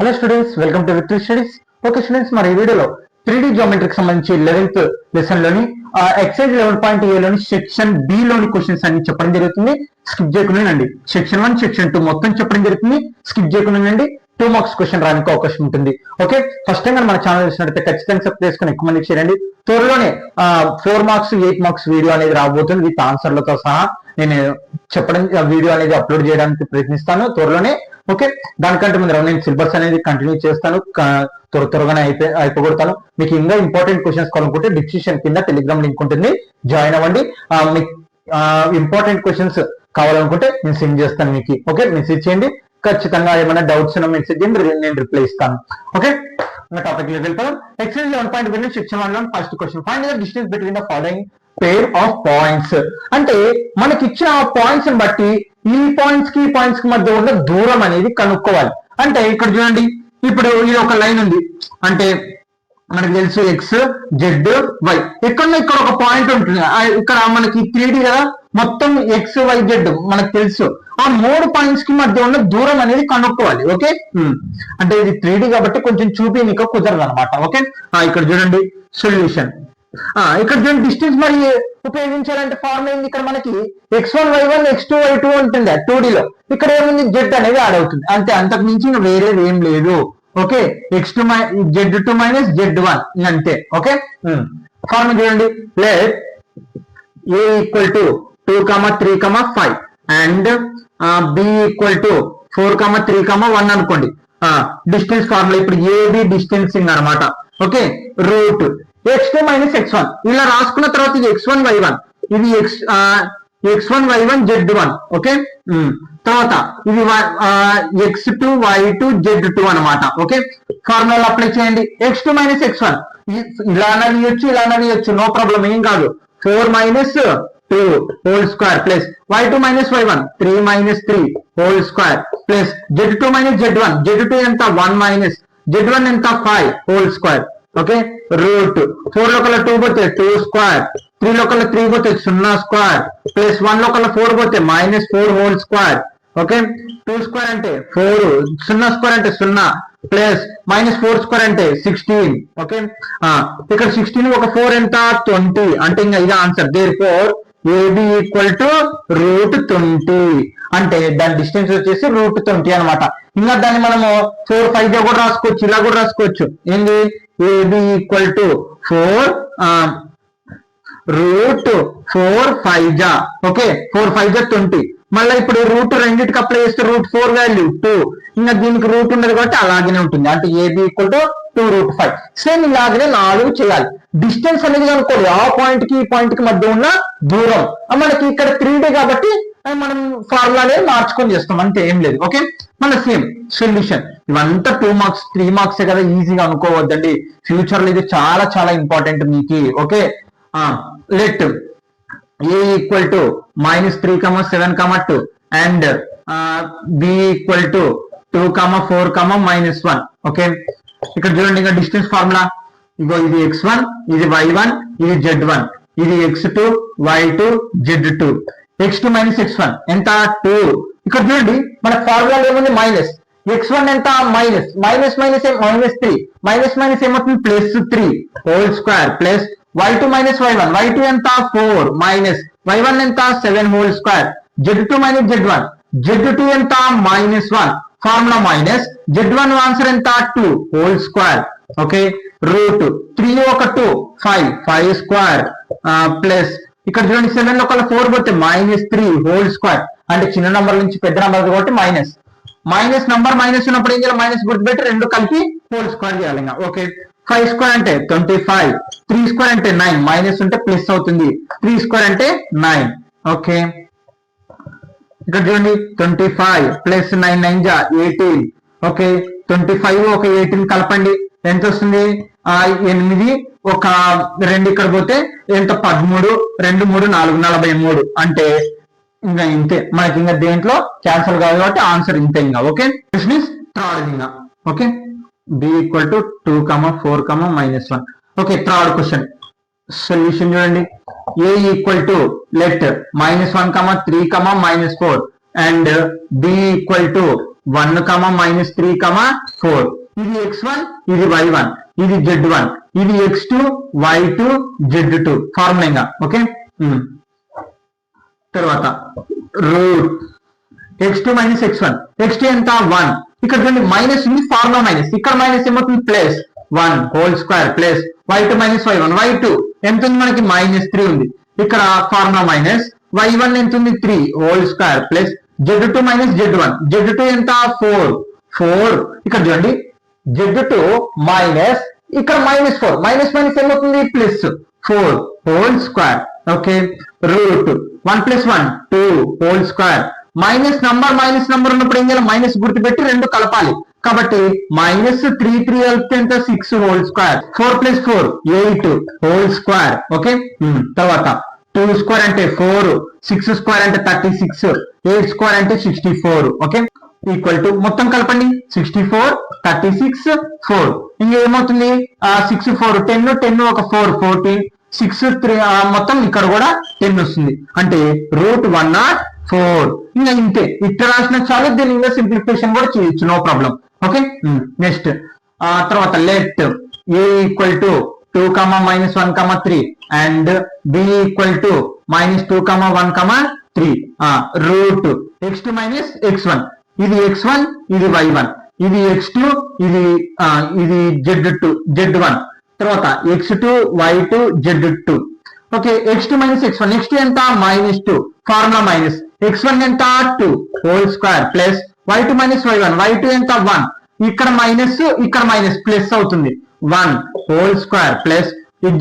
Hello students, welcome to victory studies. Okay students, మరి ఈ వీడియోలో 3D జామెట్రీకి సంబంధించి 11th లెసన్ లోని ఎక్సైజ్ 11.a లోని సెక్షన్ బి లోని క్వశ్చన్స్ అన్ని చెప్పడం జరుగుతుంది. స్కిప్ చేయకుండానండి. సెక్షన్ 1 సెక్షన్ 2 మొత్తం చెప్పడం జరుగుతుంది. స్కిప్ చేయకుండానండి. 2 మార్క్స్ క్వశ్చన్ రానికి అవకాశం ఉంటుంది. ఓకే, ఫస్ట్ టైం మన ఛానల్ చూసినట్లయితే ఖచ్చితంగా సబ్స్క్రైబ్ చేసుకుని ఎక్కువ మందికి చేయండి. త్వరలోనే 4 మార్క్స్ 8 మార్క్స్ వీడియో అనేది రాబోతుంది విత్ ఆన్సర్లతో సహా. నేను చెప్పడం వీడియో అనేది అప్లోడ్ చేయడానికి ప్రయత్నిస్తాను త్వరలోనే. ఓకే, దానికంటే ముందు నేను సిలబస్ అనేది కంటిన్యూ చేస్తాను, త్వరగానే అయిపోగొడతాను. మీకు ఇంకా ఇంపార్టెంట్ క్వశ్చన్స్ కావాలనుకుంటే డిస్క్రిప్షన్ కింద టెలిగ్రామ్ లింక్ ఉంటుంది, జాయిన్ అవ్వండి. మీకు ఇంపార్టెంట్ క్వశ్చన్స్ కావాలనుకుంటే నేను సెండ్ చేస్తాను మీకు. ఓకే, మెసేజ్ చేయండి. ఖచ్చితంగా ఏమైనా డౌట్స్ ఉన్నా మెసేజ్ చేయండి, నేను రిప్లై ఇస్తాను. ఓకే, టాపిక్ లోకి వెళ్తాను. Exercise 11.1 section 1 first question, find the distance between the following pair of points. అంటే మనకి ఇచ్చిన పాయింట్స్ ని బట్టి ఈ పాయింట్స్ కి మధ్య ఉన్న దూరం అనేది కనుక్కోవాలి. అంటే ఇక్కడ చూడండి, ఇప్పుడు ఇది ఒక లైన్ ఉంది, అంటే మనకు తెలుసు ఎక్స్ జెడ్ వై. ఇక్కడ ఒక పాయింట్ ఉంటుంది, ఇక్కడ మనకి 3D కదా, మొత్తం ఎక్స్ వై జెడ్ మనకు తెలుసు. ఆ 3 పాయింట్స్ కి మధ్య ఉన్న దూరం అనేది కనుక్కోవాలి. ఓకే, అంటే ఇది 3D కాబట్టి కొంచెం చూపించక కుదరదు అనమాట. ఓకే, ఇక్కడ చూడండి సొల్యూషన్. ఇక్కడ చూడండి డిస్టెన్స్ మరి ఉపయోగించాలంటే ఫార్ములా ఏంది, ఇక్కడ మనకి x1 y1 x2 y2 ఉంటుంది 2D లో. ఇక్కడ ఏముంది, జెడ్ అనేది యాడ్ అవుతుంది అంతే, అంతకు మించి ఇంకా వేరేది ఏం లేదు. Okay, x2 z2 minus z1 అంతే. ఓకే, ఫార్ములా చూడండి, let a equal to 2, 3, 5 and b equal to 4, 3, 1 అనుకోండి. డిస్టెన్స్ ఫార్ములా ఇప్పుడు ఏబి డిస్టెన్సింగ్ అనమాట. Okay, root x2 minus x1 ఇలా రాసుకున్న తర్వాత ఇది x1 y1, ఇది x1 y1 z1. ఓకే, తర్వాత ఇది x2 y2 z2 అనమాట. ఓకే, ఫార్ములా అప్లై చేయండి. x2 మైనస్ x1 ఇలా అనవచ్చు, ఇలా అనవచ్చు, నో ప్రాబ్లం, ఏం కాదు. 4 minus 2 whole square plus y2 minus y1 3 minus 3 whole square plus z2 minus z1, z2 ఎంత 1 మైనస్ z1 ఎంత 5 హోల్ స్క్వేర్. ఓకే, రూట్ 4 లోకల 2 పోతే 2 స్క్వేర్, 3 లోకల 3 పోతే 0 స్క్వేర్ ప్లస్ 1 లోకల 4 పోతే minus 4 whole square. Okay, 2 square అంటే 4, 0 square అంటే 0 plus minus 4 square అంటే 16. Okay, ఇక్కడ 16 ఒక 4 ఎంత 20, అంటే ఇంకా ఇది answer. Therefore AB equal to root 20, అంటే దాని డిస్టెన్స్ వచ్చేసి రూట్ 20 అనమాట. ఇంకా దాన్ని మనము 4, 5 కూడా రాసుకోవచ్చు, ఇలా కూడా రాసుకోవచ్చు. ఏంది, ఏబి ఈక్వల్ టు 4 రూట్ 4 5 జా. ఓకే, 4 5 జా 20. మళ్ళీ ఇప్పుడు రూట్ రెండింటికి అప్లై చేస్తే రూట్ 4 వాల్యూ 2, ఇంకా దీనికి రూట్ ఉండదు కాబట్టి అలాగనే ఉంటుంది, అంటే AB equal to 2 root 5. Same ఇలాగనే 4 చేయాలి. డిస్టెన్స్ అనేది కనుక్కోవాలి, ఆ పాయింట్ కి ఈ పాయింట్ కి మధ్య ఉన్న దూరం. మనకి ఇక్కడ 3D కాబట్టి మనం ఫార్ములానే మార్చుకొని చేస్తాం, అంతే, ఏం లేదు. ఓకే, మన సేమ్ సొల్యూషన్. ఇవంతా 2 మార్క్స్ 3 మార్క్స్ కదా, ఈజీగా అనుకోవద్దండి. ఫ్యూచర్ లో ఇది చాలా చాలా ఇంపార్టెంట్ మీకు. Okay, let a equal to minus 3, 7, 2 and b equal to 2, 4, minus 1. Okay, ఇక్కడ చూడండి, ఇంకా డిస్టెన్స్ ఫార్ములా ఇగో, ఇది x1, ఇది y1, ఇది z1, ఇది x2 y2 z2. x2 minus x1 ఎంత 2. ఇక్కడ చూడండి మన ఫార్ములా ఏముంది, మైనస్ x1 ఎంత minus minus minus minus 3 minus minus ఏమవుతుంది plus 3 whole square plus y2 minus y1, y2 ఎంత 4 మైనస్ y1 ఎంత 7 whole square z2 minus z1, z2 ఎంత minus 1 formula minus z1 answer ఎంత 2 హోల్ స్క్వేర్. ఓకే, రూట్ 3 ఒక 2 5 square plus ఇక్కడ చూడండి 7 లో 4 పోతే మైనస్ 3 హోల్ స్క్వేర్, అంటే చిన్న నంబర్ నుంచి పెద్ద నంబర్ కాబట్టి మైనస్. మైనస్ నంబర్ మైనస్ ఉన్నప్పుడు ఏం చేయాలి, మైనస్ గుర్తుపెట్టి 2 కలిపి హోల్ స్క్వేర్ చేయాలి. ఇంకా ఓకే, 5 స్క్వేర్ అంటే 25, 3 స్క్వేర్ అంటే 9, మైనస్ ఉంటే ప్లస్ అవుతుంది, 3 స్క్వేర్ అంటే 9. ఓకే, ఇక్కడ చూడండి 25 ప్లస్ 9 9 జా 18. ఓకే, 25 ఒక 18 కలపండి, ఎంత వస్తుంది 8, ఒక 2 ఇక్కడ పోతే ఎంత 13, 2 3 4 43, అంటే ఇంకా ఇంతే. మనకి ఇంకా దేంట్లో క్యాన్సల్ కాదు కాబట్టి ఆన్సర్ ఇంతే. ఇంకా ఓకే, థర్డ్ ఇంకా. Okay, b equal to 2, 4, minus 1. Okay, third question solution చూడండి. a equal to let minus 1, 3, minus 4 and b equal to 1, -3, 4. ఇది x1, ఇది y1, ఇది z1, ఇది x2, y2, z2 formula. Okay, తర్వాత రూట్ x2 - x1, x2 ఎంత 1, ఇక్కడ చూడండి minus ఉంది, ఫార్ములా మైనస్, ఇక్కడ మైనస్ ఏమవుతుంది plus 1 whole square plus y2 - y1, y2 ఎంత ఉంది మనకి -3 ఉంది, ఇక్కడ ఫార్ములా మైనస్ y1 ఎంత ఉంది 3 whole square plus z2 - z1, z2 ఎంత 4, ఇక్కడ చూడండి z2 మైనస్ ఇక్కడ -4, మైనస్ ఏమవుతుంది plus 4 whole square. Okay, root 1 + 1 2 whole square. Minus number ఉన్నప్పుడు ఏం చేయాలి, మైనస్ గుర్తుపెట్టి రెండు కలపాలి. కాబట్టి -3 కలిపితే ఎంత 6 whole square, 4 + 4 8 whole square. Okay, తర్వాత 2 స్క్వేర్ అంటే 4, 6 స్క్వేర్ అంటే 36, 8 స్క్వేర్ అంటే 64. ఓకే, ఈక్వల్ టు మొత్తం కలపండి 64 36 4. ఇంకేమవుతుంది 6 4 10 10 ఒక 4 14 6 3 మొత్తం ఇక్కడ కూడా 10 వస్తుంది, అంటే √104. ఇంకా ఇంతే, ఇట్లా రాసిన చాలు. దీని ఇంకా సింప్లిఫికేషన్ కూడా చేయొచ్చు, నో ప్రాబ్లం. ఓకే, నెక్స్ట్ తర్వాత let a equal to 2, -1, 3 and b equal to -2, 1, 3. Root x2 - x1, ఇది x1, ఇది y1, ఇది x2, ఇది z1. తర్వాత x2 y2 z2. Okay, x2 - x1, x2 ఎంత -2, ఫార్ములా మైనస్, x1 ఎంత 2 whole square plus y2 - y1, y2 ఎంత 1, ఇక్కడ minus ఇక్కడ మైనస్ ప్లస్ అవుతుంది 1 whole square plus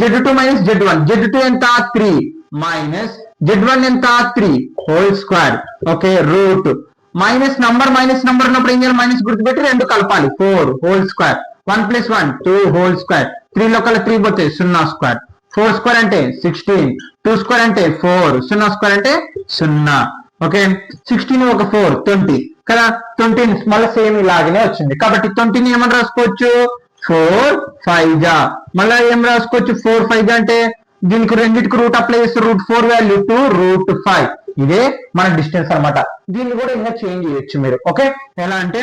z2 - z1, z2 ఎంత 3 మైనస్ z1 ఎంత 3 whole square. Okay, route minus number ఉన్నప్పుడు ఏం చేయాలి, మైనస్ గుర్తుపెట్టి రెండు కలపాలి 4 whole square. 1 + 1 2 whole square, 3 local 3 పోతే 0 స్క్వేర్, 4 స్క్వేర్ అంటే 16, 2 స్క్వేర్ అంటే 4, 0 స్క్వేర్ అంటే 0. ఓకే, 16 ఒక 4 20 కదా, 20 మళ్ళీ సేమ్ ఇలాగనే వచ్చింది. కాబట్టి 20ని ఏమని రాసుకోవచ్చు 4 5 జా, మళ్ళీ ఏం రాసుకోవచ్చు 4 5 జా అంటే దీనికి రెండింటికి రూట్ అప్లై చేస్తే √4 వాల్యూ 2 √5. ఇదే మన డిస్టెన్స్ అన్నమాట. దీన్ని కూడా ఇంకా చేంజ్ చేయొచ్చు మీరు. ఓకే, ఎలా అంటే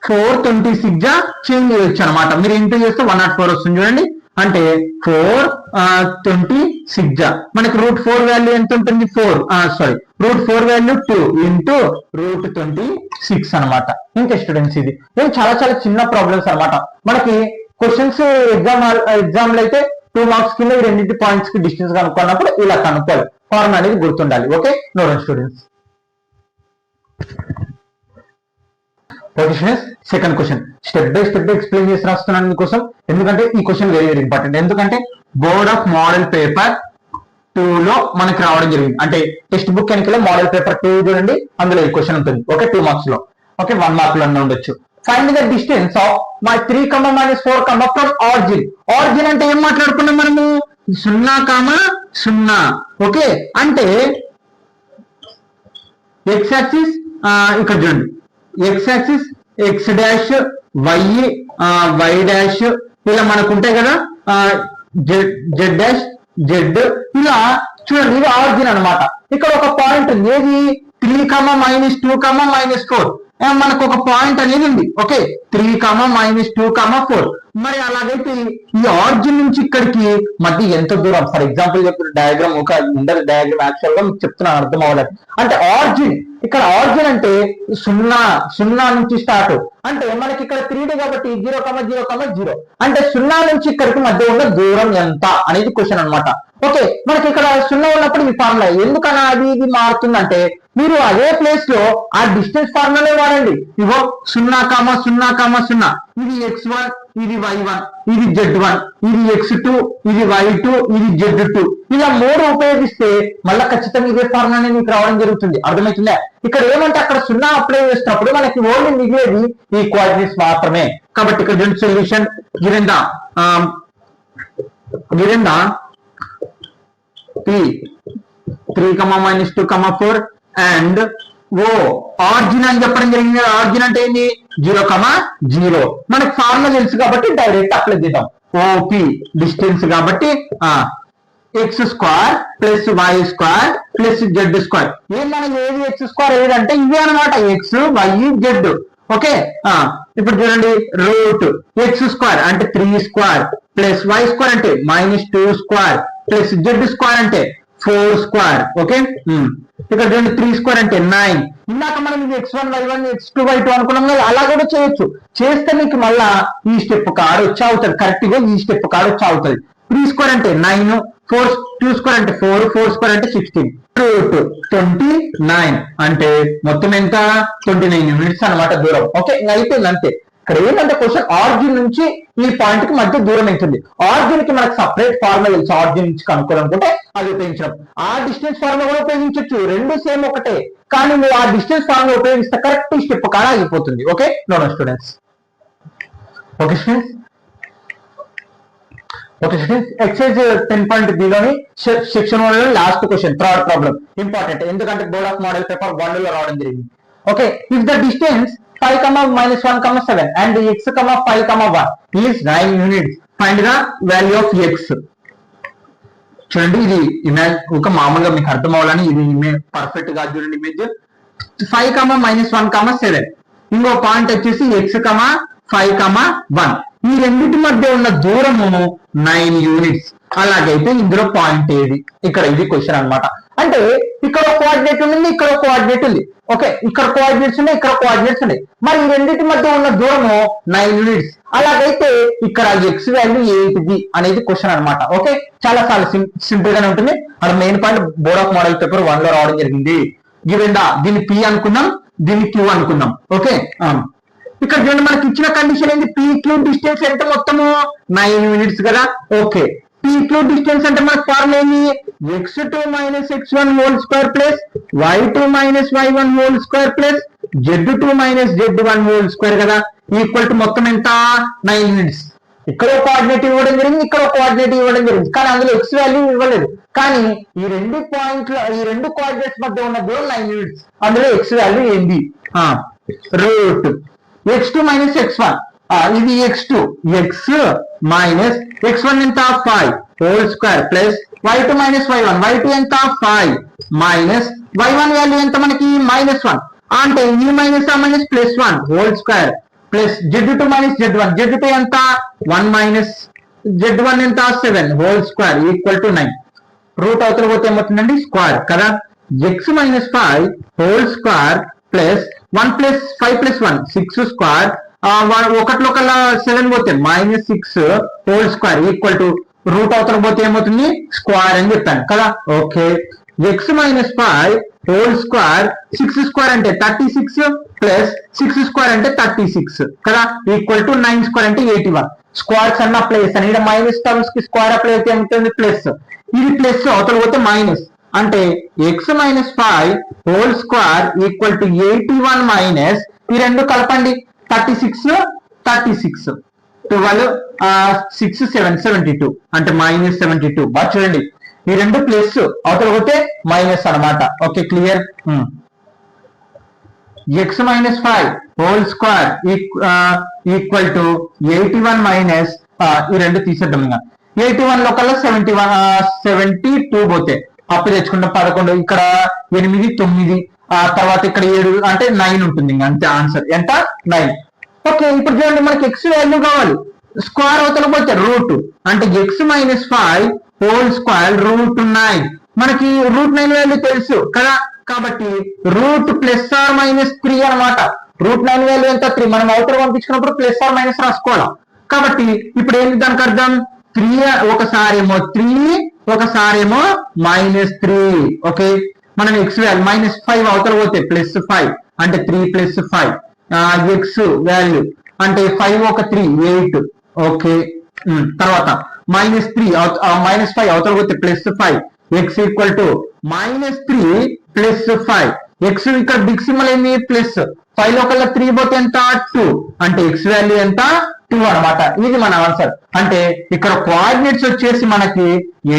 426 జా చేంజ్ చేయొచ్చు అనమాట. మీరు ఇంటూ చేస్తే 104 వస్తుంది చూడండి, అంటే 426 జా మనకి √4 వాల్యూ ఎంత ఉంటుంది √4 వాల్యూ 2 ఇంటూ √26 అనమాట. ఇంకా స్టూడెంట్స్ ఇది చాలా చిన్న ప్రాబ్లమ్స్ అనమాట. మనకి క్వశ్చన్స్ ఎగ్జామ్ లో అయితే 2 మార్క్స్ కింద ఈ రెండింటి పాయింట్స్ కి డిస్టెన్స్ కనుక్కున్నప్పుడు ఇలా కనుక్కోవాలి, ఫార్మ్ అనేది గుర్తుండాలి. Okay, note students. Okay students, second question step by step explain చేసి రాస్తున్నాను మీకోసం. ఎందుకంటే ఈ క్వశ్చన్ వెరీ ఇంపార్టెంట్. ఎందుకంటే బోర్డ్ ఆఫ్ మోడల్ పేపర్ 2 లో మనకి రావడం జరిగింది. అంటే టెక్స్ట్ బుక్ వెనకలో మోడల్ పేపర్ 2 చూడండి, అందులో ఈ క్వశ్చన్ ఉంటుంది. ఓకే, 2 మార్క్స్ లో. ఓకే, 1 మార్క్ లో ఉండొచ్చు. Find the distance of my 3, -4, from origin. Origin అంటే ఏం మాట్లాడుకున్నాం మనము 0, 0. ఓకే, అంటే x యాక్సిస్ ఇక్కడ చూడండి, x axis x dash, y dash ఇలా మనకు ఉంటాయి కదా, z డాష్ z ఇలా చూడండి. ఇది ఆరిజిన్ అనమాట. ఇక్కడ ఒక పాయింట్ ఉంది, ఏది 3, -2, -4. మనకు ఒక పాయింట్ అనేది ఉంది. ఓకే, 3, -2, 4. మరి అలాగైతే ఈ ఆరిజిన్ నుంచి ఇక్కడికి మధ్య ఎంత దూరం? ఫర్ ఎగ్జాంపుల్ చెప్పిన డయాగ్రామ్ ఒక ఉండదు, డయాగ్రామ్ యాక్చువల్ గా మీకు చెప్తున్నాను అర్థం అవ్వలేదు. అంటే ఆరిజిన్, ఇక్కడ ఆరిజిన్ అంటే 0 నుంచి స్టార్ట్, అంటే మనకి ఇక్కడ 3D కాబట్టి 0, 0, 0. అంటే 0 నుంచి ఇక్కడికి మధ్య ఉన్న దూరం ఎంత అనేది క్వశ్చన్ అనమాట. ఓకే, మనకి ఇక్కడ 0 ఉన్నప్పుడు ఈ ఫార్ములా ఎందుకన్నా అది ఇది మారుతుందంటే మీరు అదే ప్లేస్ లో ఆ డిస్టెన్స్ ఫార్ములానే వాడండి. ఇగో 0, 0, 0. ఇది x1, ఇది y1, ఇది z1, ఇది x2, ఇది y2, ఇది z2. ఇలా 3 ఉపయోగిస్తే మళ్ళీ ఖచ్చితంగా ఇదే ఫార్ములానే మీకు రావడం జరుగుతుంది. అర్థమవుతుందా? ఇక్కడ ఏమంటే అక్కడ 0 అప్లై చేసినప్పుడు మనకి ఓన్లీ మిగిలేది ఈ కోఆర్డినేట్స్ మాత్రమే. కాబట్టి ఇక్కడ రెండు సొల్యూషన్ గిరింద P 3, -2, 4 అండ్ ఓ ఆరిజిన్ అని చెప్పడం జరిగింది. ఆరిజిన్ అంటే ఏంటి 0, 0. మనకి ఫార్ములా తెలుసు కాబట్టి డైరెక్ట్ అప్లై చేద్దాం. ఓపి డిస్టెన్స్ కాబట్టి X square plus why square plus Z square. మనం ఏది ఎక్స్ స్క్వేర్ ఏదంటే ఇవే అనమాట, ఎక్స్ వై జెడ్. ఓకే, ఇప్పుడు చూడండి రూట్ ఎక్స్ స్క్వేర్ అంటే 3 స్క్వేర్ ప్లస్ వై స్క్వేర్ అంటే -2 స్క్వేర్ ప్లస్ జెడ్ స్క్వేర్ అంటే 4 స్క్వేర్. ఓకే, ఇక్కడ చూడండి 3 స్క్వేర్ అంటే 9. ఇందాక మనం ఇది x1 y1 x2 y2 అనుకున్నాం కదా, అలా కూడా చేయొచ్చు. చేస్తే మీకు మళ్ళా ఈ స్టెప్ కాడ వచ్చి అవుతుంది, కరెక్ట్ గా ఈ స్టెప్ కాడ వచ్చి అవుతుంది. 3 స్క్వేర్ అంటే 9, 2 స్క్వేర్ అంటే 4, 4 స్క్వేర్ అంటే 16, రూట్ 29 అంటే మొత్తం ఎంత 29 యూనిట్స్ అనమాట దూరం. ఓకే, అయిపోయింది అంతే. ఇక్కడ ఏంటంటే క్వశ్చన్ ఆరిజిన్ నుంచి ఈ పాయింట్ కి మధ్య దూరం అవుతుంది. ఆరిజిన్ కి మనకు సపరేట్ ఫార్ములా తెలుసు, ఆరిజిన్ నుంచి కనుక్కోవాలనుకుంటే అది ఉపయోగించడం. ఆ డిస్టెన్స్ ఫార్ములా కూడా ఉపయోగించవచ్చు, రెండు సేమ్ ఒకటే. కానీ నువ్వు ఆ డిస్టెన్స్ ఫార్ములా ఉపయోగిస్తే కరెక్ట్ స్టెప్ కాడ అయిపోతుంది. Okay, no students. Okay students, okay students, exercise 10.3 లోని సెక్షన్ 1 లో last question, third problem important, ఎందుకంటే బోర్డ్ ఆఫ్ మోడల్ పేపర్ 1 లో రావడం జరిగింది. Okay, if the distance 5, -1, 7 and x, 5, 1 is 9 units, find the value of x. చూడండి, ఇది image ఒక మామూలుగా మీకు అర్థం అవ్వాలని ఇది పర్ఫెక్ట్ గా చూడండి. ఇమేజ్ 5, -1, 7, ఇంకో పాయింట్ వచ్చేసి x, 5, 1. ఈ రెండింటి మధ్య ఉన్న దూరము 9 యూనిట్స్. అలాగైతే ఇందులో పాయింట్ ఏది? ఇక్కడ ఇది క్వశ్చన్ అన్నమాట. అంటే ఇక్కడ ఒక కోఆర్డినేట్ ఉంది, ఇక్కడ ఒక కోఆర్డినేట్ ఉంది. ఓకే, ఇక్కడ కోఆర్డినేట్స్ ఉన్నాయి, ఇక్కడ కోఆర్డినేట్స్ ఉన్నాయి. మరి ఈ రెండింటి మధ్య ఉన్న దూరము 9 యూనిట్స్. అలాగైతే ఇక్కడ ఎక్స్ వాల్యూ ఏంటిది అనేది క్వశ్చన్ అన్నమాట. ఓకే, చాలా సింపుల్ గానే ఉంటుంది. అది main point board of model paper 1 లో రావడం జరిగింది. గివెన్ దీన్ని P అనుకున్నాం, దీన్ని Q అనుకున్నాం. ఓకే, ఇక్కడ చూడండి మనకి ఇచ్చిన కండిషన్ ఏంటి? PQ డిస్టెన్స్ ఎంత మొత్తము 9 యూనిట్స్ కదా. ఓకే, PQ డిస్టెన్స్ అంటే మనకు ఫార్ములా ఏంటి? x2 - x1 whole square plus y2 - y1 whole square plus z2 - z1 whole square కదా, ఈక్వల్ టు మొత్తం ఎంత 9 యూనిట్స్. ఇక్కడ ఒక కోఆర్డినేట్ ఇవ్వడం జరిగింది, ఇక్కడ ఒక కోఆర్డినేట్ ఇవ్వడం జరిగింది, కానీ అందులో x వాల్యూ ఇవ్వలేదు. కానీ ఈ రెండు పాయింట్లు, ఈ రెండు కోఆర్డినేట్స్ మధ్య ఉన్న దూరం 9 యూనిట్స్. అందులో x వాల్యూ ఏంటి? రూట్ x2 - x1, ఇది x2, x మైనస్ x1 ఎంత 5 whole square plus y2 - y1, y2 ఎంత 5 మైనస్ y1 వాల్యూ ఎంత మనకి -1, అంటే ఈ మైనస్ ఆ minus +1 whole square plus z2 - z1, z2 ఎంత 1 మైనస్ z1 ఎంత 7 whole square equal to 9. Root అవతల పోతే ఏమవుతుందండి? స్క్వేర్ కదా. x - 5 whole square plus 1 + 5 + 1 6 square, ఒకటిలో కల్లా 7 పోతే -6 whole square equal to root అవతల పోతే ఏమవుతుంది? స్క్వేర్ అని చెప్పాను కదా. Okay, x - 5 whole square 6 square అంటే 36 ప్లస్ 6 స్క్వేర్ అంటే 36 కదా, ఈక్వల్ టు 9 స్క్వేర్ అంటే 81. స్క్వేర్స్ అన్న ప్లేస్ అని ఇక్కడ మైనస్ టర్మ్స్ కి స్క్వేర్ అప్లై అయితే ఏమవుతుంది? ప్లస్, ఇది ప్లస్ అవతల పోతే మైనస్, అంటే x - 5 whole square equal to 81 minus ఈ రెండు కలపండి 36, 36 12 6 7 72 అంటే -72. బాగా చూడండి, ఈ రెండు ప్లస్ అవతల పోతే మైనస్ అన్నమాట. Okay, clear. x - 5 whole square equal to 81 minus ఈ రెండు తీసేద్దాం. ఇంకా 81 లో కల్లా 72 పోతే అప్పు తెచ్చుకుంటాం 11, ఇక్కడ 8 9, తర్వాత ఇక్కడ 7 అంటే 9 ఉంటుంది. ఇంకా అంతే, ఆన్సర్ ఎంత 9. ఓకే, ఇప్పుడు చూడండి మనకి x వాల్యూ కావాలి. స్క్వేర్ అవతల పోతే రూట్, అంటే x - 5 హోల్ స్క్వేర్ రూట్ 9. మనకి రూట్ 9 వాల్యూ తెలుసు కదా, కాబట్టి రూట్ +or-3 అనమాట. రూట్ 9 వాల్యూ ఎంత 3. మనం అవతల పంపించుకున్నప్పుడు +or- రాసుకోవాలి. కాబట్టి ఇప్పుడు ఏంటి దానికి అర్థం? 3 ఒకసారేమో 3, ఒకసారేమో -3. ఓకే, మనం x వాల్యూ -5 అవతల పోతే +5 అంటే 3 + 5, x వాల్యూ అంటే 5 ఒక 3 8. ఓకే, తర్వాత -3 -5 అవతల పోతే +5, x ఈక్వల్ టు -3 + 5. x ఇక్కడ బిగ్ సింబల్ ఏంది? ప్లస్. 5 లో కల్లా 3 పోతే ఎంత 2, అంటే x వాల్యూ ఎంత 2 అనమాట. ఇది మన ఆన్సర్. అంటే ఇక్కడ కోఆర్డినేట్స్ వచ్చేసి మనకి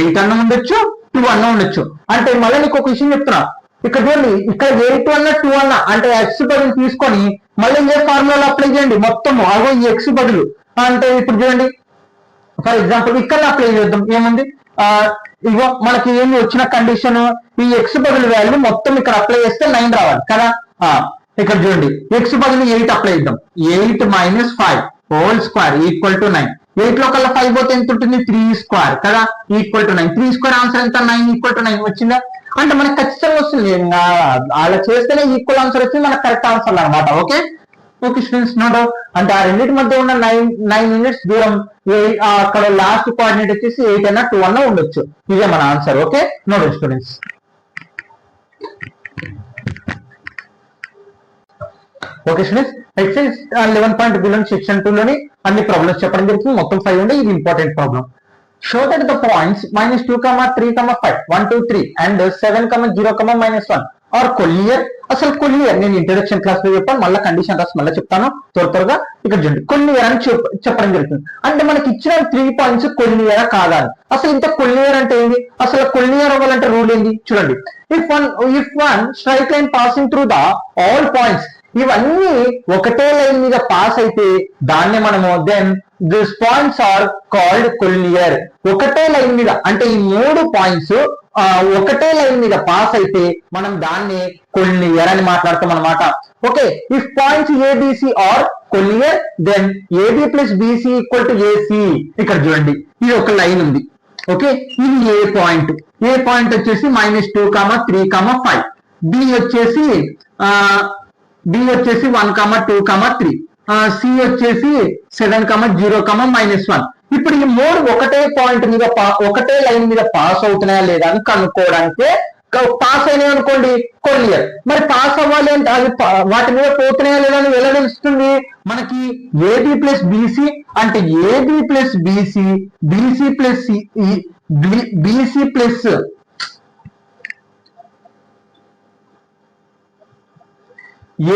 8 అన్న ఉండొచ్చు, 2 అన్న ఉండొచ్చు. అంటే మళ్ళీ నీకు ఒక విషయం చెప్తున్నా, ఇక్కడ చూడండి, ఇక్కడ 8 అన్న 2 అన్న అంటే x బదులు తీసుకొని మళ్ళీ ఏ ఫార్ములాలో అప్లై చేయండి మొత్తము. అగో ఈ x బదులు అంటే ఇప్పుడు చూడండి, ఫర్ ఎగ్జాంపుల్ ఇక్కడ అప్లై చేద్దాం. ఏముంది? ఇగో మనకి ఏమి వచ్చిన కండిషన్, ఈ ఎక్స్ బదులు వాల్యూ మొత్తం ఇక్కడ అప్లై చేస్తే 9 రావాలి కదా. ఇక్కడ చూడండి ఎక్స్ బదులు 8 అప్లై చేద్దాం. 8 minus 5 whole square equal to 9. 8 లో కల్లా 5 పోతే ఎంత ఉంటుంది, 3 స్క్వేర్ కదా ఈక్వల్ టు 9. 3 స్క్వేర్ ఆన్సర్ ఎంత, 9 ఈక్వల్ టు 9 వచ్చిందా అంటే మనకి ఖచ్చితంగా వస్తుంది. అలా చేస్తేనే ఈక్వల్ ఆన్సర్ వచ్చింది, మనకు కరెక్ట్ ఆన్సర్ అనమాట. Okay okay students, no doubt. అంటే ఆ రెండింటి మధ్య ఉన్న 9 యూనిట్స్ దూరం అక్కడ లాస్ట్ కోఆర్డినేట్ వచ్చేసి 8 అన్నా 2 అన్నా ఉండొచ్చు. ఇదే మన answer. Okay no doubt students. Okay students, exercise 11.b section 2 లోని అన్ని ప్రాబ్లమ్స్ చెప్పడం జరుగుతుంది. మొత్తం 5 ఉండే, ఇది important problem. Show that the points -2, 3, 5, 1, 2, 3 and 7, 0, -1 are collinear. అసలు కొలినియర్ నేను ఇంట్రడక్షన్ క్లాస్ లో చెప్పాను, మళ్ళీ కండిషన్ రాసి మళ్ళీ చెప్తాను త్వరగా. ఇక్కడ చూడండి కొలినియర్ అని చెప్పడం జరుగుతుంది. అంటే మనకి ఇచ్చిన 3 పాయింట్స్ కొలినియరా కాదా అని. అసలు ఇంత కొలినియర్ అంటే ఏంటి, అసలు కొలినియర్ అవ్వాలంటే రూల్ ఏంటి చూడండి. If one straight line passing through the all points, ఇవన్నీ ఒకటే లైన్ మీద పాస్ అయితే దాన్ని మనము then this points are called collinear. ఒకటే లైన్ మీద అంటే ఈ 3 పాయింట్స్ ఒకటే లైన్ మీద పాస్ అయితే మనం దాన్ని కొలినియర్ అని మాట్లాడతాం అనమాట. Okay, if points ABC are collinear then AB plus BC equal to AC. ఇక్కడ చూడండి ఇది ఒక లైన్ ఉంది. ఓకే, ఇది ఏ పాయింట్ వచ్చేసి -2, 3, 5. బి వచ్చేసి 1, 2, 3. సి వచ్చేసి 7, 0, -1. ఇప్పుడు ఈ 3 ఒకటే పాయింట్ మీద ఒకటే లైన్ మీద పాస్ అవుతున్నాయా లేదా అని కనుక్కోవడానికి, పాస్ అయినాయి అనుకోండి కొలినియర్. మరి పాస్ అవ్వాలి అంటే అది వాటి మీద పోతున్నాయా లేదా అని ఎలా తెలుస్తుంది మనకి. ఏబి ప్లస్ బిసి అంటే AB plus BC, BC plus BC plus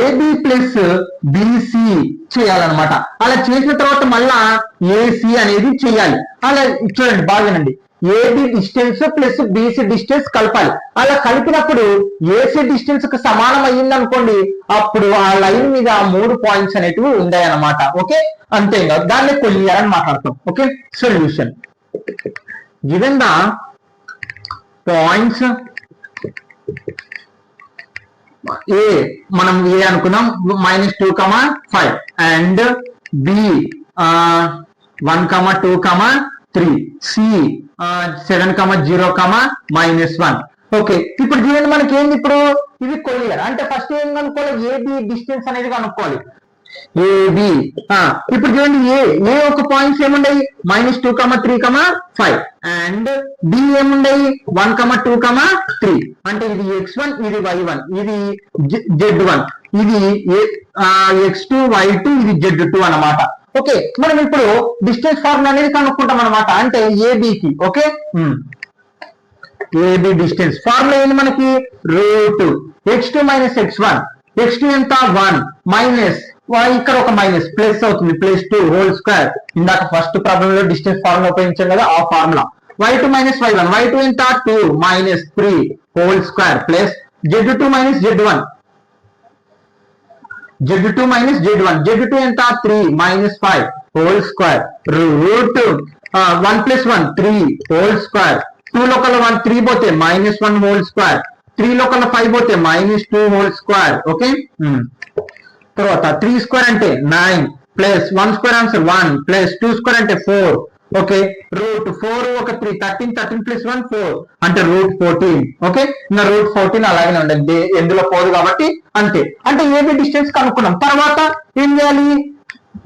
AB plus BC చేయాలన్నమాట. అలా చేసిన తర్వాత మళ్ళా ఏసి అనేది చేయాలి. అలా చూడండి బాగానండి, AB distance plus BC distance కలపాలి. అలా కలిపినప్పుడు ఏసీ డిస్టెన్స్ కు సమానం అయ్యింది అనుకోండి, అప్పుడు ఆ లైన్ మీద 3 పాయింట్స్ అనేటివి ఉన్నాయన్నమాట. ఓకే, అంతేకాదు దాన్ని కొలినియర్ అని మాట్లాడతాం. Okay, solution given the points A మనం ఏ అనుకున్నాం -2, 5 అండ్ బి 1, 2, 3, సి 7, 0, -1. ఓకే, ఇప్పుడు చూడండి మనకి ఏంది, ఇప్పుడు ఇది కొలినియర్ అంటే ఫస్ట్ ఏం కనుక్కోవాలి, ఏబి డిస్టెన్స్ అనేది కనుక్కోవాలి. ఏబి ఇప్పుడు చూడండి ఏ ఒక పాయింట్స్ ఏముండయి -2, 3, 5 అండ్ బి ఏముండయి 1, 2, 3. అంటే ఇది x1, ఇది y1, ఇది z1, ఇది x2, y2, ఇది z2 అన్నమాట. ఓకే, మనం ఇప్పుడు డిస్టెన్స్ ఫార్ములా అనేది కనుక్కుంటాం అనమాట. అంటే ఏబికి ఓకే ఏబి డిస్టెన్స్ ఫార్ములా ఏంటి మనకి, రూట్ x2 - x1. x2 ఎంత 1 మైనస్ ఇక్కడ ఒక మైనస్ ప్లస్ అవుతుంది +2 హోల్ స్క్వేర్. ఇందాక ఫస్ట్ ప్రాబ్లం లో డిస్టెన్స్ ఫార్ములా ఉపయోగించాం కదా, ఆ ఫార్ములా. y2 - y1, y2 ఎంత 2 -3 whole square plus z2 - z1, z2 - z1, z2 ఎంత 3 -5 whole square root 1 + 1 3 whole square. 2 లో కల్లా 1 3 పోతే -1 హోల్ స్క్వేర్, 3 లో కల్లా 5 పోతే -2 హోల్ స్క్వేర్. ఓకే, తర్వాత 3 స్క్వేర్ అంటే 9 plus 1 square answer 1 plus 2 square అంటే 4. ఓకే, రూట్ 4 ఒక 3 13 + 1 4 అంటే రూట్ 14. ఓకే, ఇంకా రూట్ 14 అలాగే ఉండండి, ఎందులో పోదు కాబట్టి అంతే. అంటే ఏబి డిస్టెన్స్ కనుక్కున్నాం. తర్వాత ఏం చేయాలి,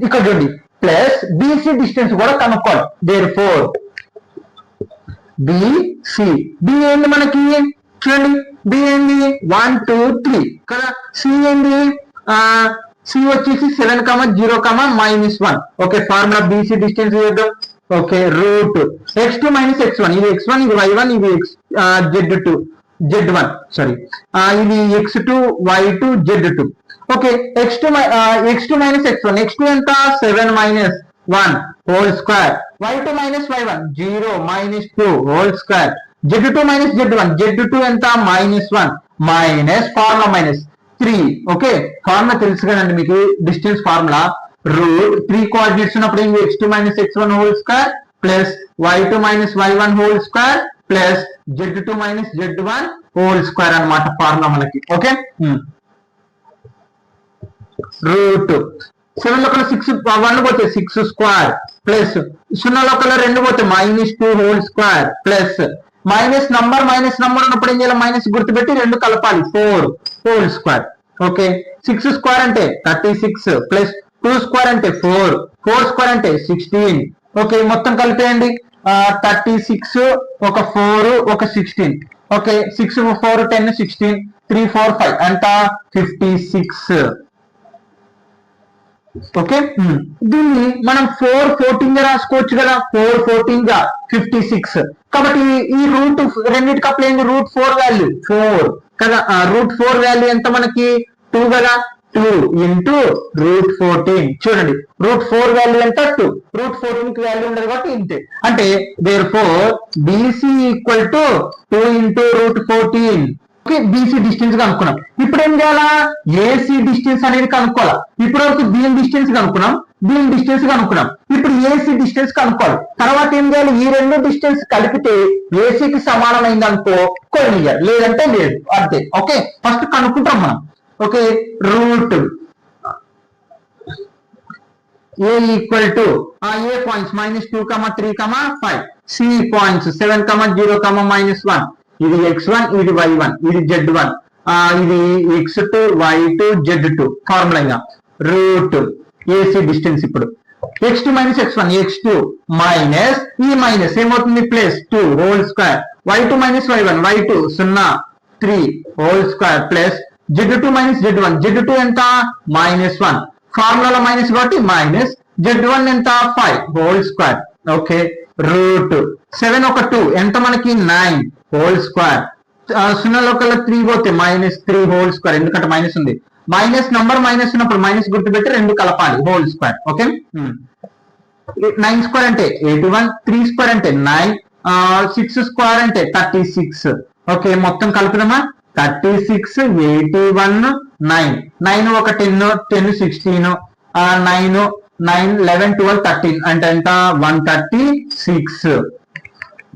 ఇక్కడ చూడండి ప్లస్ బిసి డిస్టెన్స్ కూడా కనుక్కోవాలి. దేర్ఫోర్ బిసి, బి ఏంది మనకి చూడండి, బి ఏంది 1, 2, 3 కదా. సి ఏంది సి వచ్చేసి 7, 0, -1. ఓకే, ఫార్ములా బిసి డిస్టెన్స్ చేద్దాం. ఓకే, రూట్ x2 - x1, ఇది x1, ఇది y1, ఇది z1 సారీ ఇది x2, y2, z2. Okay, x2 - x1, x2 ఎంత 7 - 1 whole square, y2 - y1 0 -2 whole square, z2 - z1, z2 ఎంత -1 మైనస్ ఫార్ములా -3. ఓకే, ఫార్ములా తెలుసు కదండి మీకు, డిస్టెన్స్ ఫార్ములా రూట్ 3 కోఆర్డినేట్స్ ఉన్నప్పుడు x2 - x1 whole square plus y2 - y1 whole square plus Z2 minus Z1 whole square అనమాట formula మనకి. Okay, route 7 లోకల 6 1 పోతే 6 square plus 0 లోకల 2 పోతే -2 whole square plus minus number ఉన్నప్పుడు ఏం చేయాలి, మైనస్ గుర్తుపెట్టి 2 కలపాలి 4 హోల్ స్క్వేర్. ఓకే, 6 స్క్వేర్ అంటే 36 ప్లస్ 2 స్క్వేర్ అంటే 4 స్క్వేర్ అంటే 16. ఓకే, మొత్తం కలిపేయండి. 36 ఒక 4 ఒక 16. ఓకే, 6 4 10 16 3 4 5 అంత 56. ఓకే, దీన్ని మనం 414 గా రాసుకోవచ్చు కదా, 414 గా 56. కాబట్టి ఈ రూట్ రెండింటికి అప్లై అయింది రూట్ 4 వాల్యూ 4 కదా, రూట్ 4 వాల్యూ ఎంత మనకి 2 కదా, 2 ఇంటూ రూట్ 14. చూడండి రూట్ 4 వాల్యూ ఎంత 2, రూట్ 14 కి వాల్యూ ఉండదు కాబట్టి ఇంతే. అంటే therefore BC equal to 2 into root 14. Okay, BC distance కనుక్కున్నాం. ఇప్పుడు ఏం చేయాలా, ఏసీ డిస్టెన్స్ అనేది కనుక్కోవాలి. ఇప్పటి వరకు దీని డిస్టెన్స్ కనుక్కున్నాం, దీని డిస్టెన్స్ కనుక్కున్నాం. ఇప్పుడు ఏసీ డిస్టెన్స్ కనుక్కోవాలి. తర్వాత ఏం చేయాలి, ఈ రెండు డిస్టెన్స్ కలిపితే ఏసీకి సమానమైంది అనుకో కొలినియర్, లేదంటే లేదు, అంతే. ఓకే, ఫస్ట్ కనుక్కుంటాం మనం. Okay, root A equal to A points -2, 3, 5, C points 7, 0, -1. ఇది x1, ఇది y1, ఇది z1, ఇది x2, y2, z2 formula. Route AC distance ఇప్పుడు x2 minus x1 x2 minus ఈ మైనస్ ఏమవుతుంది plus 2 whole square, y2 minus y1 y2 0 3 whole square plus z2 minus z1 z2 ఎంత -1 formula minus కాబట్టి minus z1 ఎంత 5 whole square. Okay, route 7 ఒక 2 ఎంత మనకి 9 whole square, 0 local 3 పోతే -3 whole square, ఎందుకంటే మైనస్ ఉంది. మైనస్ నంబర్ మైనస్ ఉన్నప్పుడు మైనస్ గుర్తుపెట్టి 2 కలపాలి హోల్ స్క్వేర్. ఓకే, 9 స్క్వేర్ అంటే 81, 3 స్క్వేర్ అంటే 9, 6 స్క్వేర్ అంటే 36. ఓకే, మొత్తం కలుపుదామా, 36 81 9 ఒక 10 16 9 11 12 13 అంటే ఎంత 136.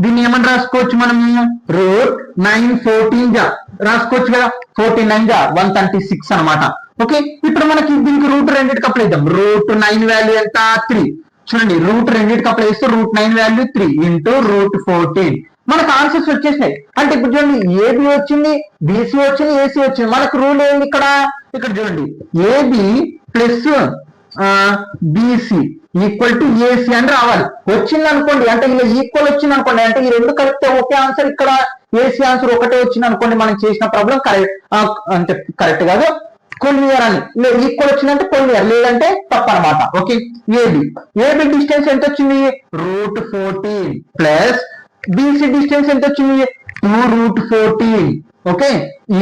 దీన్ని ఏమని రాసుకోవచ్చు మనము, రూట్ 9 14 గా రాసుకోవచ్చు కదా, 49 గా 136 అనమాట. ఓకే, ఇప్పుడు మనకి దీనికి రూట్ రెండింటికి అప్లై చేద్దాం. రూట్ 9 వాల్యూ ఎంత 3. చూడండి రూట్ రెండింటికి అప్లై చేస్తే రూట్ 9 వాల్యూ 3 ఇంటూ రూట్ 14. మనకు ఆన్సర్స్ వచ్చేసినాయి. అంటే ఇప్పుడు చూడండి ఏబి వచ్చింది, బీసీ వచ్చింది, ఏసీ వచ్చింది. మనకు రూల్ ఏంది ఇక్కడ చూడండి, AB plus BC equal to AC అని రావాలి. వచ్చింది అనుకోండి, అంటే ఇలా ఈక్వల్ వచ్చింది అనుకోండి, అంటే ఈ రెండు కలిపితే ఒకే ఆన్సర్, ఇక్కడ ఏసీ ఆన్సర్ ఒకటే వచ్చింది అనుకోండి, మనం చేసిన ప్రాబ్లం కరెక్ట్ అంటే కరెక్ట్ కాదు, కొలినియర్ అని. ఈక్వల్ వచ్చిందంటే కొలినియర్, లేదంటే తప్పు అనమాట. ఓకే, ఏబి డిస్టెన్స్ ఎంత వచ్చింది రూట్ 14 ప్లస్ బీసీ డిస్టెన్స్ ఎంత వచ్చింది 2 root 14. Okay,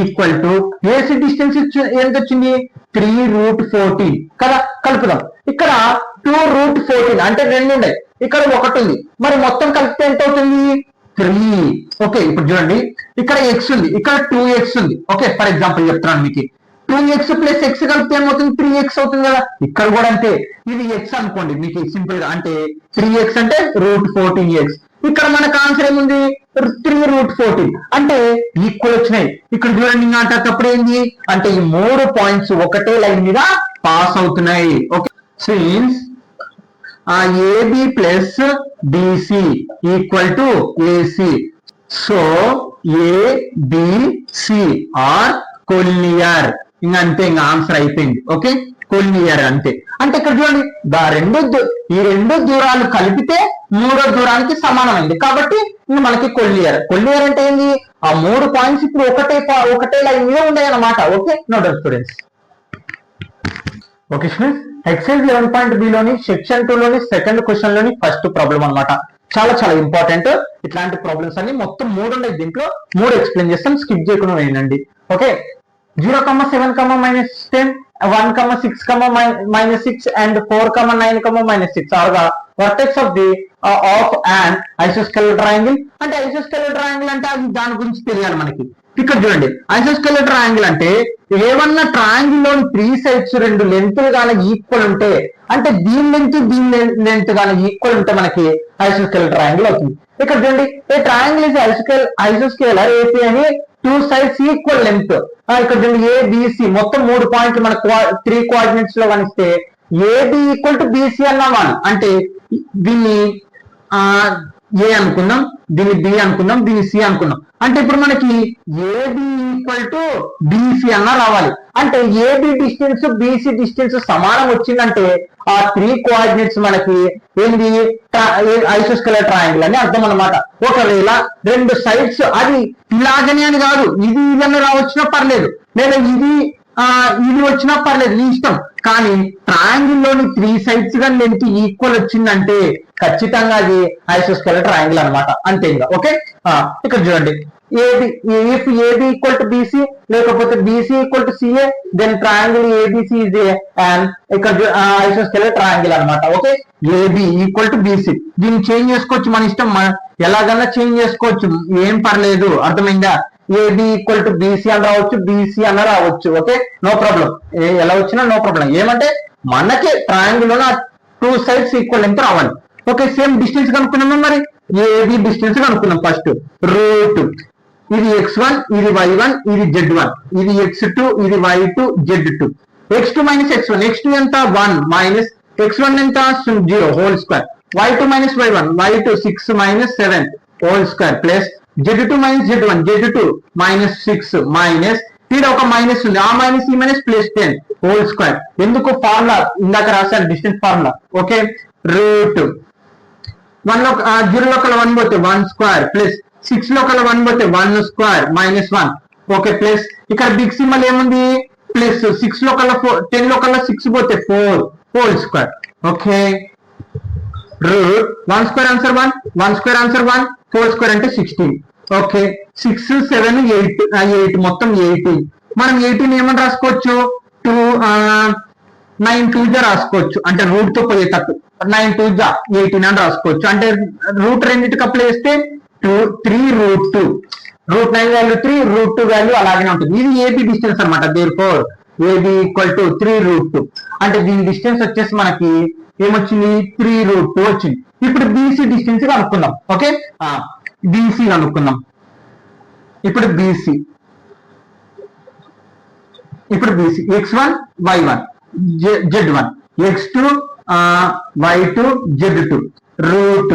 equal to AC distance ఎంత వచ్చింది 3 రూట్ 14 కదా. కలుపుదాం. ఇక్కడ 2 రూట్ 14 అంటే 2 ఉన్నాయి, ఇక్కడ 1 ఉంది, మరి మొత్తం కలిపితే ఎంత అవుతుంది 3. ఓకే, ఇప్పుడు చూడండి ఇక్కడ x ఉంది, ఇక్కడ 2x ఉంది. ఓకే, ఫర్ ఎగ్జాంపుల్ చెప్తున్నాను మీకు, 2x ప్లస్ x కలిపితే ఏమవుతుంది 3x అవుతుంది కదా. ఇక్కడ కూడా అంతే, ఇది x అనుకోండి మీకు సింపుల్ గా, అంటే 3x అంటే రూట్ 14x. ఇక్కడ మనకు ఆన్సర్ ఏముంది 3 రూట్ 14 అంటే ఈక్వల్ వచ్చినాయి. ఇక్కడ చూడండి అప్పుడు ఏంది అంటే ఈ 3 పాయింట్స్ ఒకటే లైన్ మీద పాస్ అవుతున్నాయి. Okay, since AB plus BC equal to AC, so ABC are collinear. ఇంకా అంతే, ఇంకా ఆన్సర్ అయిపోయింది. ఓకే, కొలినియర్ అంతే. అంటే ఇక్కడ చూడండి ఈ రెండు దూరాలు కలిపితే 3వ దూరానికి సమానమైంది కాబట్టి మనకి కొలినియర్. కొలినియర్ అంటే ఏంది, ఆ 3 పాయింట్స్ ఇప్పుడు ఒకటే లైన్ మీద ఉన్నాయి అన్నమాట. Okay, note students. Okay students, exercise 11.b లోని సెక్షన్ 2 లోని సెకండ్ క్వశ్చన్ లోని ఫస్ట్ ప్రాబ్లం అన్నమాట. చాలా చాలా ఇంపార్టెంట్. ఇట్లాంటి ప్రాబ్లమ్స్ అన్ని మొత్తం 3 ఉన్నాయి, దీంట్లో 3 ఎక్స్ప్లెయిన్ చేస్తాం, స్కిప్ చేయకుండా వేయండి. Okay, 0, 7, -10, 1, 6, -6 and 4, 9, -6 are the vertex of an isosceles triangle. అంటే isosceles triangle అంటే అది దాని గురించి తెలియాలి మనకి. ఇక్కడ చూడండి ఐసోస్కేలర్ ట్రయాంగిల్ అంటే ఏమన్నా ట్రయాంగిల్ లోని 3 సైడ్స్ 2 లెంత్ గానీ ఈక్వల్ ఉంటే, అంటే దీని లెంత్ గానీ ఈక్వల్ ఉంటే మనకి ఐసోస్కేలర్ ట్రయాంగిల్ అవుతుంది. ఇక్కడ చూడండి ఏ ట్రయాంగిల్ ఇస్ ఐసోస్కేలర్ ఏపీ అని 2 సైడ్స్ ఈక్వల్ లెంత్. ఇక్కడ చూడండి ఏబిసి మొత్తం 3 పాయింట్లు మన 3 కోఆర్డినేట్స్ లో కనిస్తే ఏబి ఈక్వల్ టు బిసి అన్నాం. అంటే దీన్ని ఏ అనుకుందాం, దీన్ని బి అనుకుందాం, దీన్ని సి అనుకుందాం. అంటే ఇప్పుడు మనకి ఏబి ఈక్వల్ టు బిసి అన్న రావాలి. అంటే ఏబి డిస్టెన్స్ బిసి డిస్టెన్స్ సమానం వచ్చిందంటే ఆ 3 కోఆర్డినేట్స్ మనకి ఏంది ఐసోస్కేలర్ ట్రయాంగిల్ అని అర్థం అన్నమాట. ఒకవేళ 2 సైడ్స్ అది ఇలాగనే అని కాదు, ఇది ఇదన్నా రావచ్చినా పర్లేదు, లేదా ఇది వచ్చినా పర్లేదు, నీ ఇష్టం. కానీ ట్రయాంగిల్ లోని 3 సైడ్స్ గా లెంత్ ఈక్వల్ వచ్చిందంటే ఖచ్చితంగా అది ఐసోస్కేలర్ ట్రయాంగిల్ అనమాట. అంతే ఇంకా. ఓకే, ఇక్కడ చూడండి if AB equal to BC లేకపోతే BC equal to CA then triangle ABC is ఇక్కడ ఐసోస్కేలర్ ట్రయాంగిల్ అనమాట. Okay, AB equal to BC దీన్ని చేంజ్ చేసుకోవచ్చు, మన ఇష్టం, ఎలాగన్నా చేంజ్ చేసుకోవచ్చు, ఏం పర్లేదు. అర్థమైందా? ఏబి ఈక్వల్ టు బిసి అని రావచ్చు, బిసి అన్న రావచ్చు. ఓకే, నో ప్రాబ్లం, ఎలా వచ్చినా నో ప్రాబ్లం. ఏమంటే మనకి ట్రయాంగిల్ లో 2 సైడ్స్ ఈక్వల్ లెంత్ రావాలి. ఓకే, సేమ్ డిస్టెన్స్ కనుక్కున్నాము. మరి ఏబి డిస్టెన్స్ కనుక్కున్నాం. ఫస్ట్ రూట్, ఇది x1, ఇది y1, ఇది z1, ఇది x2, ఇది y2, z2, x2 minus x1, x2 ఎంత 1 మైనస్ x1 ఎంత 0 whole square, y2 minus y1, y2 6 minus 7 whole square plus z2 minus z1, z2 minus 6 minus ఇక్కడ ఒక మైనస్ ఉంది, ఆ మైనస్ ఈ మైనస్ ప్లస్ 10 హోల్ స్క్వేర్. ఎందుకు? Formula ఇందాక రాశాను, డిస్టెన్స్ ఫార్ములా. ఓకే, రూట్ 1 లో 0 లో కల 1 పోతే 1 స్క్వేర్ ప్లస్ 6 లో కల 1 పోతే 1 స్క్వేర్ మైనస్ 1. ఓకే, ప్లస్ ఇక్కడ బిగ్ సింబల్ ఏముంది ప్లస్, 6 లో కల 10 లో కల్లా 6 పోతే 4 whole square. Okay, root 1 square answer 1, 1 square answer 1, 4 square అంటే 16. ఓకే, 6 7 8 మొత్తం 18. మనం 18 ఏమని రాసుకోవచ్చు, 9 2 జా రాసుకోవచ్చు, అంటే రూట్ తో పోయేటట్టు 9 2 జా 18 అని రాసుకోవచ్చు. అంటే రూట్ రెండింటికి అప్లై చేస్తే 3 root 2, root 9 value 3, root 2 value అలాగే ఉంటుంది. ఇది ఏబి డిస్టెన్స్ అనమాట. Therefore AB equal to 3 root 2. అంటే దీని డిస్టెన్స్ వచ్చేసి మనకి ఏమొచ్చింది 3 రూట్ 2 వచ్చింది. ఇప్పుడు బీసీ డిస్టెన్స్ కనుక్కుందాం. ఓకే, బీసీ కనుక్కుందాం. ఇప్పుడు BC x1 y1 z1, x2 y2 z2 route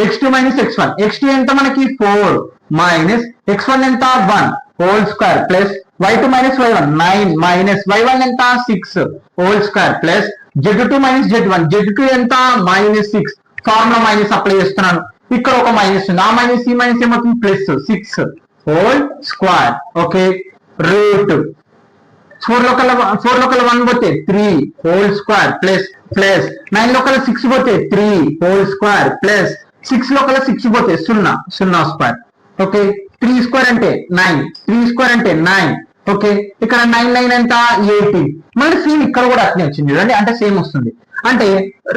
x2 minus x1, x2 ఎంత మనకి 4 మైనస్ x1 ఎంత 1 whole square plus y2 minus y1 9 minus y1 ఎంత 6 whole square plus z2 minus z1, z2 ఎంత minus 6. Formula minus apply చేస్తున్నాను. ఇక్కడ ఒక minus ఉంది, ఆ మైనస్ ఈ మైనస్ ఏమవుతుంది plus 6 whole square. Okay, root 4 లో కల్లా 1 పోతే 3 హోల్ స్క్వేర్ ప్లస్ 9 లో కల్లా 6 పోతే 3 హోల్ స్క్వేర్ ప్లస్ 6 లో కల్లా 6 పోతే 0 స్క్వేర్. ఓకే, 3 స్క్వేర్ అంటే 9, 3 స్క్వేర్ అంటే 9. ఓకే, ఇక్కడ 9 9 ఎంత 18. మళ్ళీ సేమ్ ఇక్కడ కూడా అట్లే వచ్చింది చూడండి, అంటే సేమ్ వస్తుంది. అంటే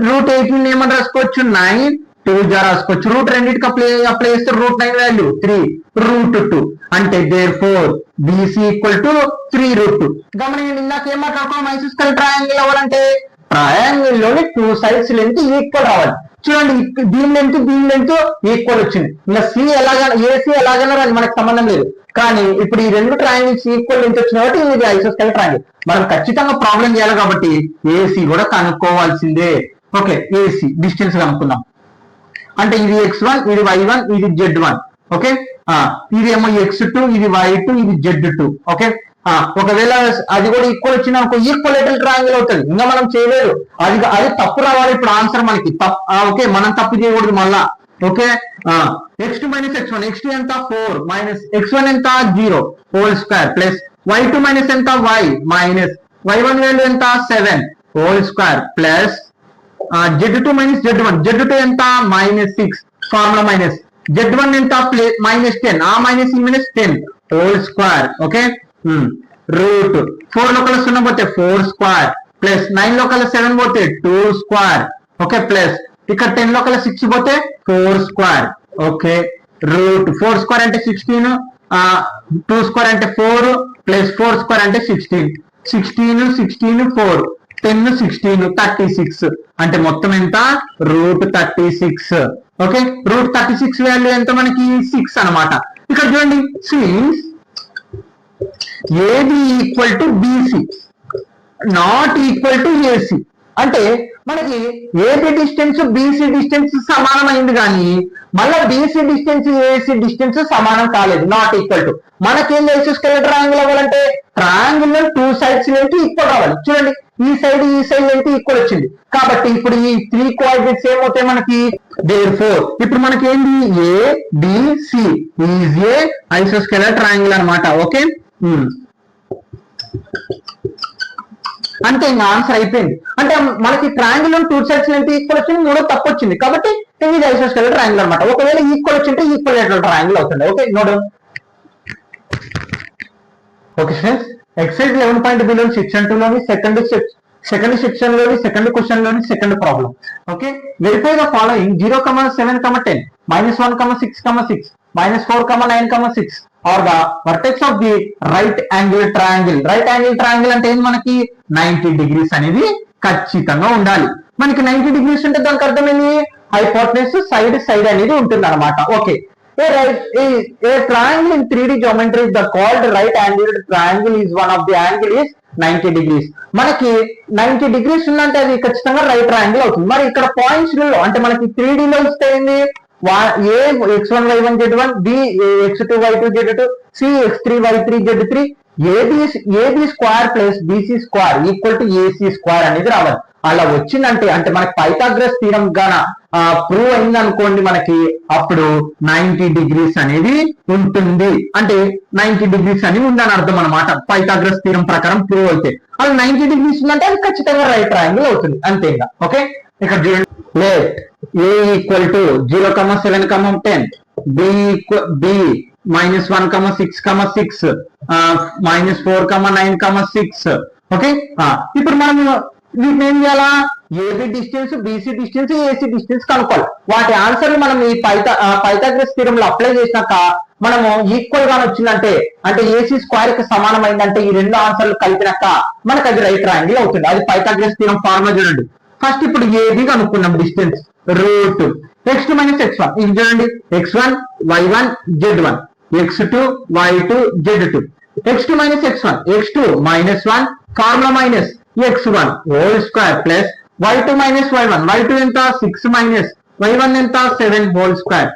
రూట్ 18 ఏమని రాసుకోవచ్చు 9 2 జా రాసుకోవచ్చు. రూట్ రెండింటికి అప్లై చేస్తే రూట్ 9 వాల్యూ 3 రూట్ 2. అంటే therefore BC equal to 3 root 2. గమనించండి, ఇందాక ఏం మాట్లాడుకున్నాం, ఐసోస్కేలర్ ట్రయాంగిల్ అవ్వాలంటే ట్రయాంగిల్ లోని 2 సైడ్స్ లెంత్ ఈక్వల్ రావాలి. చూడండి, దీని లెంత్ ఈక్వల్ వచ్చింది. ఇంకా సి ఎలాగైనా ఏసీ ఎలాగైనా అది మనకు సంబంధం లేదు. కానీ ఇప్పుడు ఈ 2 ట్రయాంగిల్స్ ఈక్వల్ లెంత్ వచ్చిన కాబట్టి ఇది ఐసోస్కేలర్ ట్రయాంగిల్. మనం ఖచ్చితంగా ప్రాబ్లం చేయాలి కాబట్టి ఏసీ కూడా కనుక్కోవాల్సిందే. ఓకే, ఏసీ డిస్టెన్స్ కనుక్కుందాం. అంటే ఇది x1, ఇది y1, ఇది z1. ఓకే, ఇదేమో x2, ఇది y2, ఇది z2. ఓకే, ఒకవేళ అది కూడా ఈక్వల్ వచ్చిన ఈక్వలేటరల్ ట్రయాంగిల్ అవుతుంది. ఇంకా మనం చేయలేదు, అది తప్పు రావాలి. ఇప్పుడు ఆన్సర్ మనకి ఓకే, మనం తప్పు చేయకూడదు మళ్ళా. Okay, x2 minus x1, x2 ఎంత 4 మైనస్ x1 ఎంత 0 whole square plus y2 minus ఎంత y మైనస్ y1 వాల్యూ ఎంత 7 whole square plus z2 minus z1, z2 ఎంత మైనస్ 6 ఫార్ములా మైనస్ z1 ఎంత మైనస్ 10, ఆ మైనస్ ఈ minus 10 whole square. Okay, root 4 లో కల్లా 0 పోతే 4 స్క్వేర్ ప్లస్ 9 లో కల్లా 7 పోతే 2 స్క్వేర్. ఓకే, ప్లస్ ఇక్కడ 10 లో కల్లా 6 పోతే 4 స్క్వేర్. ఓకే, రూట్ 4 స్క్వేర్ అంటే 16, 2 స్క్వేర్ అంటే 4 ప్లస్ 4 స్క్వేర్ అంటే 16, 16 16 4 10 16 36 అంటే మొత్తం ఎంత √36. ఓకే, √36 వాల్యూ ఎంత మనకి 6 అన్నమాట. ఇక్కడ చూడండి, since AB equal to BC not equal to AC అంటే మనకి ఏబి డిస్టెన్స్ బిసి డిస్టెన్స్ సమానమైంది కానీ మళ్ళీ బిసి డిస్టెన్స్ ఏసి డిస్టెన్స్ సమానం కాలేదు, నాట్ ఈక్వల్ టు. మనకేం ఐసోస్కెలెటల్ ట్రయాంగిల్ అవ్వాలంటే ట్రయాంగిల్ 2 సైడ్స్ లెంత్ ఈక్వల్ రావాలి. చూడండి, ఈ సైడ్ లెంత్ ఈక్వల్ వచ్చింది కాబట్టి ఇప్పుడు ఈ 3 కోఆర్డినేట్స్ ఏమవుతాయి మనకి, దేర్ఫోర్ ఇప్పుడు మనకి ఏంటి ఏబిసి ఈజ్ ఏ ఐసోస్కెలెటల్ ట్రయాంగిల్ అన్నమాట. ఓకే, అంతే, ఇంకా ఆన్సర్ అయిపోయింది. అంటే మనకి ట్రయాంగిల్ 2 సైడ్స్ లెంత్ ఈక్వల్ వచ్చింది, 3 తప్పు వచ్చింది కాబట్టి ఇది ఐసోస్కెలెటల్ ట్రయాంగిల్ అన్నమాట. ఒకవేళ ఈక్వల్ వచ్చింటే ఈక్వల్ ట్రయాంగిల్ అవుతుంది. Okay, node. Okay friends, exercise 11.b లోని సెక్షన్ 2 లోని సెకండ్ సెక్షన్ లోని సెకండ్ క్వశ్చన్ లోని second problem. Okay, verify the following 0, 7, 10, -1, 6, 6, -4, 9, 6 or the vertex of the right angle triangle. Right angle triangle అంటే ఏంటి మనకి 90 degrees అనేది ఖచ్చితంగా ఉండాలి. మనకి 90 degrees ఉంటే దానికి అర్థమైంది హైపోటెనస్ సైడ్ అనేది ఉంటుంది అనమాట. Okay, a triangle in 3D geometry is the called right angled triangle is one of the angle is 90 degrees. మనకి 90 degrees ఉందంటే అది ఖచ్చితంగా రైట్ ట్రయాంగిల్ అవుతుంది. మరి ఇక్కడ పాయింట్స్ లో అంటే మనకి 3D లో వస్తే ఏంది, ఏ x1 y1 z1, b x2 y2 z2, c x3 y3 z3, AB square plus BC square equal to AC square అనేది రావాలి. అలా వచ్చిందంటే అంటే మనకి పైథాగరస్ థీరం గాన ప్రూవ్ అయింది అనుకోండి, మనకి అప్పుడు 90 degrees అనేది ఉంటుంది. అంటే 90 degrees అని ఉందని అర్థం అనమాట. పైథాగరస్ థీరం ప్రకారం ప్రూవ్ అయితే అలా 90 degrees ఉందంటే అది ఖచ్చితంగా రైట్ ట్రయాంగిల్ అవుతుంది, అంతే. ఇంకా ఓకే, ఇక్కడ చూడండి, let a equal to 0, 7, 10, b -1, 6, 6, -4, 9, 6. Okay, ఇప్పుడు మనం వీటిని ఏం చేయాలా, AB distance, BC distance, AC distance కనుక్కోవాలి. వాటి ఆన్సర్ మనం ఈ పైథాగరస్ థీరంలో అప్లై చేసినాక మనము ఈక్వల్ గా వచ్చిందంటే అంటే ఏసీ స్క్వేర్ కి సమానమైందంటే ఈ రెండు ఆన్సర్లు కలిపినాక మనకు అది రైట్ ట్రయాంగిల్ అవుతుంది. అది పైథాగరస్ థీరం ఫార్ములా చూడండి. ఫస్ట్ ఇప్పుడు ఏబి కనుక్కున్నాం, డిస్టెన్స్ రూట్ x2 - x1. ఇది చూడండి, x1 y1 z1, x2 y2 z2, x2 - x1, x2 -1 formula minus x1 whole square plus y2 - y1, y2 ఎంత 6 y1 ఎంత 7 హోల్ స్క్వేర్.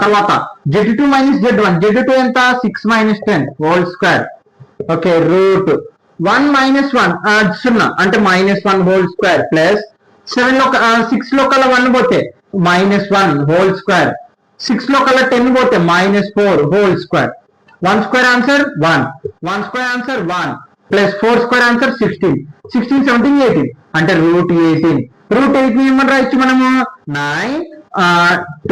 తర్వాత z2 - z1, z2 ఎంత 6 - 10 whole square. Okay, root 1 - 1 0 అంటే -1 whole square plus 6 లో కల్లా 1 పోతే -1 whole square, 6 లో కల్లా 10 పోతే -4 whole square. 1 square answer 1, 1 square answer 1 plus 4 square answer 16, 16 17 18 అంటే రూట్ 18. రూట్ 18 ఏమని రాయొచ్చు మనము 9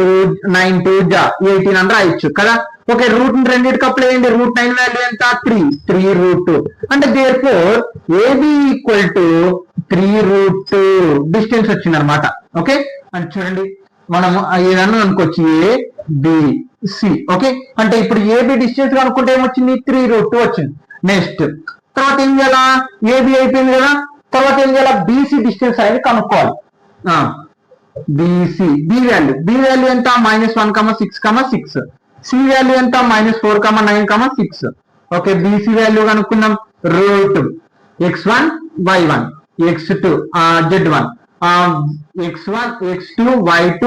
2 జా 18 అని రాయొచ్చు కదా. ఓకే, రూట్ రెండింటికి అప్లై చేయండి. రూట్ 9 వాల్యూ ఎంత 3 రూట్ అంటే therefore AB equal to 3 root distance వచ్చింది అనమాట. ఓకే, అంటే చూడండి మనం ఏదన్నా అనుకోవచ్చు ఏ బి సి. ఓకే, అంటే ఇప్పుడు ఏబి డిస్టెన్స్ కనుక్కుంటే ఏమొచ్చింది 3 రూట్ వచ్చింది. నెక్స్ట్ తర్వాత ఏం చేయాలా, ఏబి అయిపోయింది కదా, తర్వాత ఏం చేయాలా బిసి డిస్టెన్స్ అనేది కనుక్కోవాలి. బిసి బి వాల్యూ ఎంత -1, 6, 6, సి వాల్యూ ఎంత -4, 9, 6. ఓకే, బిసి వాల్యూ కనుక్కున్నాం. Root x1 y1 x2 z1, x1 x2 y2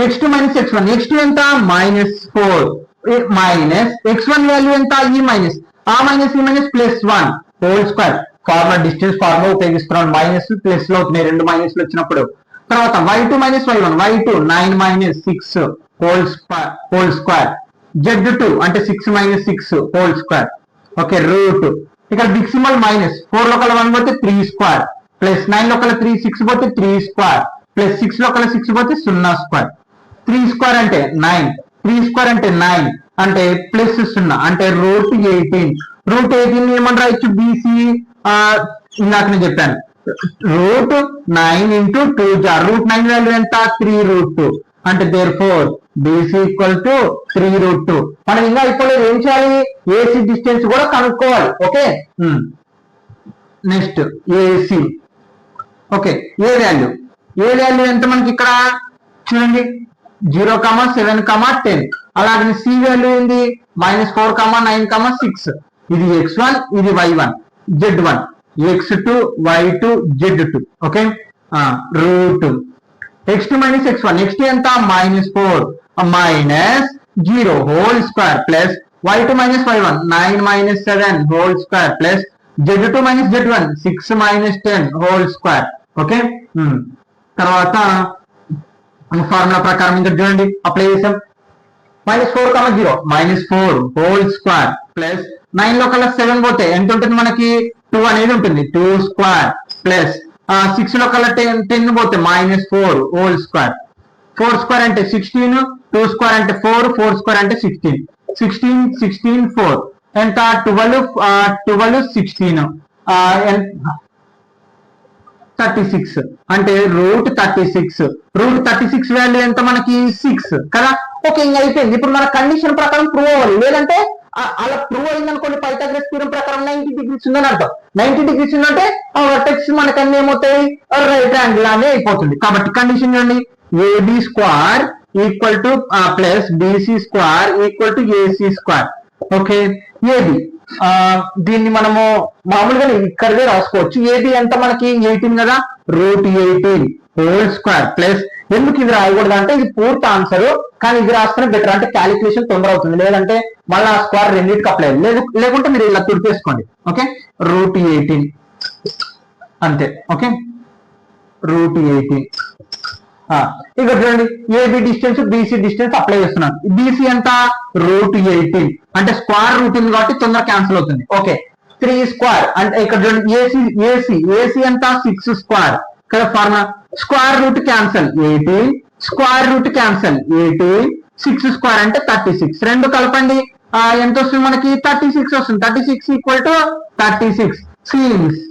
x2 - x1, x2 ఎంత -4 మైనస్ x1 వాల్యూ ఎంత ఈ మైనస్ ఈ minus +1 whole square. Formula distance formula ఉపయోగిస్తున్నాం, మైనస్ ప్లస్ లో అవుతున్నాయి, రెండు మైనస్లు వచ్చినప్పుడు. తర్వాత y2 - y1, y2 9 - 6 whole square, z2 అంటే 6 - 6 హోల్ స్క్వేర్. ఓకే, రూట్ ఇక్కడ బిగ్ సింబల్ మైనస్ 4 లో కల్లా 1 పోతే 3 స్క్వేర్ ప్లస్ 9 లో కల్లా 3 6 పోతే 3 స్క్వేర్ ప్లస్ 6 లో కల్లా 6 పోతే 0 స్క్వేర్. 3 స్క్వేర్ అంటే 9, 3 స్క్వేర్ అంటే 9 అంటే ప్లస్ 0 అంటే రూట్ 18. రూట్ 18 ఏమని రాయొచ్చు బీసీ, ఇందాక నేను చెప్పాను రూట్ 9 × 2 జా రూట్ 9 వాల్యూ ఎంత 3 రూట్ 2 అంటే therefore BC equal to 3√2. మనం ఇంకా ఇప్పుడు ఏం చేయాలి, ఏసీ డిస్టెన్స్ కూడా కనుక్కోవాలి. Okay, next AC. ఓకే, ఏ వాల్యూ ఎంత మనకి ఇక్కడ చూడండి, 0, 7, 10. అలాగే సి వాల్యూ ఏంది, -4, 9, 6. ఇది x1, ఇది y1, z1, x2, y2, z2. Okay, root x2 minus x1, x2 ఎంత -4 -0 whole square plus y2 minus y1 9 - 7 whole square plus z2 minus z1 6 - 10 whole square. Okay, తర్వాత ఫార్ములా ప్రకారం ఇంకా చూడండి అప్లై చేసాం. -4, 0 -4 whole square plus 9 లో కల్లా 7 పోతే ఎంత ఉంటుంది మనకి, 2 అనేది ఉంటుంది, 2 స్క్వేర్ ప్లస్ 6 లో కల్లా 10 పోతే -4 హోల్ స్క్వేర్. 4 స్క్వేర్ అంటే 16, 2 స్క్వేర్ అంటే 4, 4 స్క్వేర్ అంటే 16. 16, 4 ఎంత, 12, 16 36 అంటే √36 వాల్యూ ఎంత మనకి 6 కదా. ఓకే, ఇంకా అయిపోయింది. ఇప్పుడు మన కండిషన్ ప్రకారం ప్రూవ్ అవ్వాలి, లేదంటే అలా ప్రూవ్ అయింది అనుకోండి, పైథాగరస్ థీరం ప్రకారం 90 degrees ఉందని అర్థం. 90 degrees ఉందంటే ఆ వర్టెక్స్ మనకి అన్ని ఏమవుతాయి, రైట్ యాంగిల్ అనే అయిపోతుంది. కాబట్టి కండిషన్ చూడండి, AB square equal to plus BC square equal to AC square. Okay, AB దీన్ని మనము మామూలుగా ఇక్కడే రాసుకోవచ్చు. ఏబి ఎంత మనకి 18 కదా, √18 హోల్ స్క్వేర్ ప్లస్, ఎందుకు ఇది రాయకూడదు అంటే ఇది పూర్తి ఆన్సర్, కానీ ఇది రాస్తేనే బెటర్, అంటే క్యాలిక్యులేషన్ తొందర అవుతుంది. లేదంటే మళ్ళీ ఆ స్క్వేర్ రెండింటికి అప్లై లేకుంటే మీరు ఇలా తుడిపేసుకోండి. ఓకే, √18 అంతే. ఓకే, √18. ఇక్కడ చూడండి, AB distance BC distance apply చేస్తున్నాను. బీసీ ఎంత, √18 అంటే స్క్వేర్ రూట్ ఉంది కాబట్టి తొందర క్యాన్సిల్ అవుతుంది. ఓకే, 3 స్క్వేర్ అంటే ఇక్కడ చూడండి, ఏసీ ఎంత 6 స్క్వేర్ కదా. Formula square root cancel 18, square root cancel 18, 6 square అంటే 36. రెండు కలపండి, ఎంత వస్తుంది మనకి, 36 వస్తుంది. 36 ఈక్వల్ టు 36 సీన్స్.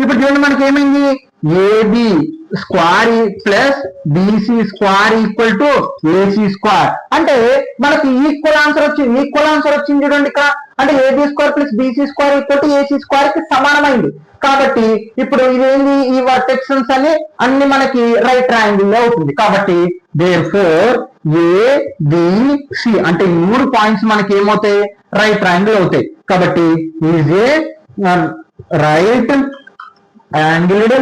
ఇప్పుడు చూడండి మనకి ఏమైంది, AB square plus BC square equal to AC square అంటే మనకి ఈక్వల్ ఆన్సర్ వచ్చింది చూడండి ఇక్కడ. అంటే AB square plus BC square equal to AC square కి సమానమైంది. కాబట్టి ఇప్పుడు ఇదేంది, ఈ వర్టెక్సన్స్ అన్ని మనకి రైట్ ట్రయాంగిల్ అవుతుంది. కాబట్టి దేర్ఫోర్ ఏబిసి అంటే ఈ 3 పాయింట్స్ మనకి ఏమవుతాయి, రైట్ ట్రయాంగిల్ అవుతాయి. కాబట్టి is a right angled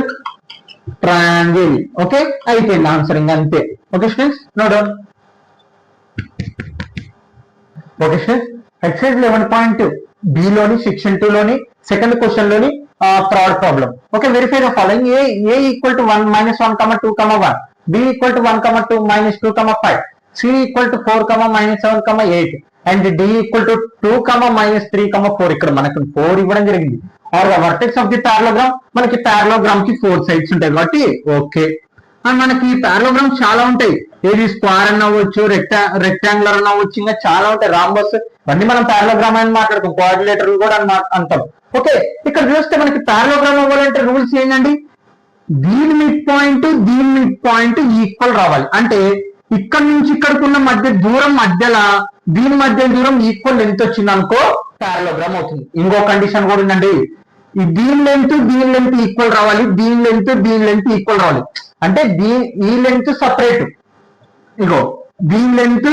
triangle. Okay, అయిపోయింది ఆన్సర్ ఇంకా అంతే. Okay students, no doubt. Okay students, exercise 11.b లోని సెక్షన్ 2 లోని సెకండ్ క్వశ్చన్ లోని third problem. Okay, verify the following. A equal to 1 -1, 2, 1, B equal to 1, 2, -2, 5, C equal to 4, -7, 8 and D equal to 2, -3, 4. ఇక్కడ మనకు 4 ఇవ్వడం జరిగింది. Are the vertex of the parallelogram, మనకి parallelogram కి 4 sides ఉంటాయి కాబట్టి ఓకే. అండ్ మనకి పారలోగ్రామ్ చాలా ఉంటాయి, ఏది స్క్వేర్ అన్న అవ్వచ్చు, రెక్టాంగులర్ అన్న అవ్వచ్చు, ఇంకా చాలా ఉంటాయి, రాంబస్ అన్ని మనం పారలోగ్రామ్ అని మాట్లాడుతాం, కోఆర్డినేటర్ కూడా అంటాం. ఓకే, ఇక్కడ చూస్తే మనకి పారలోగ్రామ్ అవ్వాలంటే రూల్స్ ఏంటండి, దీని మిడ్ పాయింట్ ఈక్వల్ రావాలి. అంటే ఇక్కడ నుంచి ఇక్కడికి ఉన్న మధ్య దూరం మధ్యలో దీని మధ్య దూరం ఈక్వల్ లెంత్ వచ్చింది అనుకో పారలోగ్రామ్ అవుతుంది. ఇంకో కండిషన్ కూడా ఉందండి, దీని లెంత్ ఈక్వల్ రావాలి, దీని లెంత్ ఈక్వల్ రావాలి. అంటే ఈ లెంత్ సపరేట్, ఇగో దీని లెంత్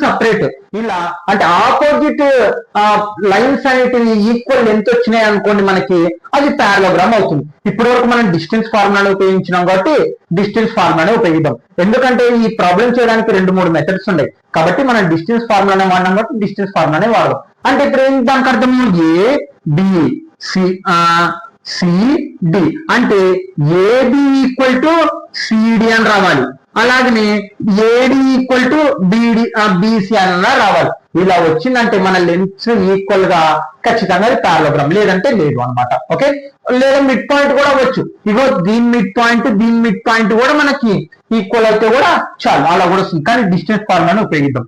సపరేట్ ఇలా. అంటే ఆపోజిట్ లైన్స్ అనేటివి ఈక్వల్ లెంత్ వచ్చినాయి అనుకోండి మనకి, అది పారలోగ్రామ్ అవుతుంది. ఇప్పటి వరకు మనం డిస్టెన్స్ ఫార్ములాని ఉపయోగించినాం కాబట్టి డిస్టెన్స్ ఫార్ములానే ఉపయోగిద్దాం. ఎందుకంటే ఈ ప్రాబ్లం చేయడానికి 2-3 మెథడ్స్ ఉన్నాయి కాబట్టి మనం డిస్టెన్స్ ఫార్ములానే వాడినాం కాబట్టి డిస్టెన్స్ ఫార్ములానే వాడదాం. అంటే ఇప్పుడు ఏం దానికి అర్థం, ఏ బి సిడి అంటే ఏబి ఈక్వల్ టు సిడి అని రావాలి. అలాగనే ఏడి ఈక్వల్ టు బీసీ అని రావాలి. ఇలా వచ్చిందంటే మన లెన్స్ ఈక్వల్ గా ఖచ్చితంగా అది పారలోగ్రామ్, లేదంటే లేదు అనమాట. ఓకే, లేదా మిడ్ పాయింట్ కూడా అవ్వచ్చు. ఇగో దీని మిడ్ పాయింట్ కూడా మనకి ఈక్వల్ అయితే కూడా చాలు, అలా కూడా వస్తుంది. కానీ డిస్టెన్స్ ఫార్ములాని ఉపయోగిద్దాం.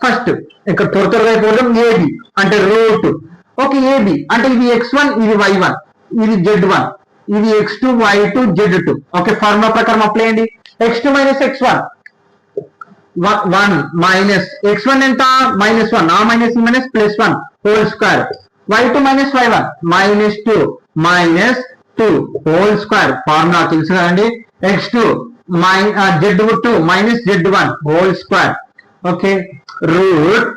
ఫస్ట్ ఇక్కడ త్వరగా అయిపోదాం. ఏబి అంటే రూట్. ఓకే, ఏబి అంటే ఇది x1, ఇది y1, ఇది z1, ఇది x2, y2, z2. Okay, formula ప్రకారం అప్లై చేయండి. x2 - x1 1 మైనస్ x1 ఎంత -1 ఆ మైనస్ ఈ minus +1 whole square y2 minus y1 -2 minus 2 whole square formula తెలుసు కదండి x2 z2 minus z1 whole square okay root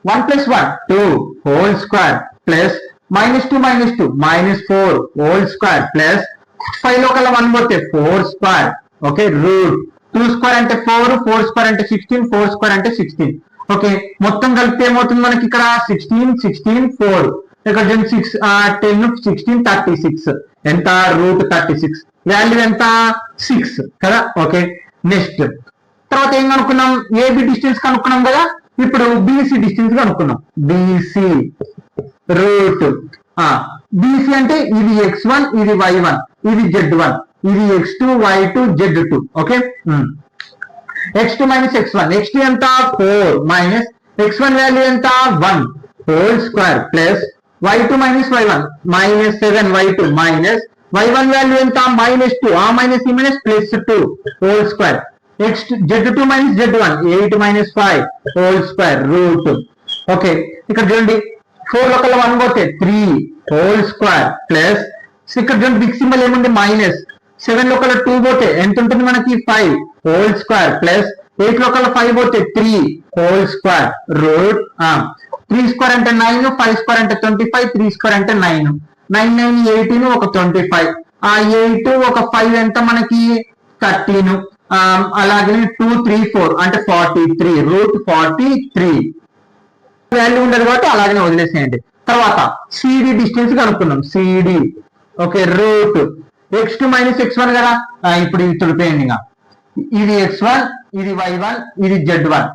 1 + 1 2 whole square plus -2 -4 whole square plus 5 లో కల్లా 1 పోతే 4 స్క్వేర్ ఓకే రూట్ 2 స్క్వేర్ అంటే 4 4 square అంటే 16 4 స్క్వేర్ అంటే 16 okay మొత్తం కలిపితే ఏమవుతుంది మనకి ఇక్కడ 16 16 4 ఇక్కడ 6 10 16 36 ఎంత రూట్ 36 వాల్యూ ఎంత 6 కదా ఓకే నెక్స్ట్ తర్వాత ఏం కనుక్కున్నాం ఏబి డిస్టెన్స్ కనుక్కున్నాం కదా ఇప్పుడు బీసీ డిస్టెన్స్ కనుక్కున్నాం బీసీ రూట్ బీసీ అంటే ఇది x1 ఇది y1 ఇది z1 ఇది x2 y2 z2 okay x2 minus x1 x2 ఎంత 4 మైనస్ x1 వాల్యూ ఎంత 1 whole square plus y2 minus y1 minus 7 y2 minus y1 value ఎంత -2 ఆ మైనస్ ఈ minus +2 whole square z2 minus z1 8 minus 5 whole square root okay ఇక్కడ చూడండి 4 లో కల్లా 1 పోతే 3 హోల్ స్క్వేర్ ప్లస్ ఇక్కడ చూడండి బిగ్ సింబల్ ఏముంది మైనస్ 7 లో కల్లా 2 పోతే ఎంత ఉంటుంది మనకి 5 హోల్ స్క్వేర్ ప్లస్ 8 లో కల్లా 5 పోతే 3 హోల్ స్క్వేర్ రూట్ 3 స్క్వేర్ అంటే 9 5 స్క్వేర్ అంటే 25 3 స్క్వేర్ అంటే 9 9 9 18 ఒక 25 ఆ 8 ఒక 5 ఎంత మనకి 13 అలాగే 2 3 4 అంటే 43 రూట్ 43 వాల్యూ ఉండదు కాబట్టి అలాగనే వదిలేసేయండి తర్వాత సిడి డిస్టెన్స్ కనుక్కున్నాం CD okay root x2 minus x1 కదా ఇప్పుడు ఇది తుడిపేయండి ఇది x1 ఇది y1 ఇది z1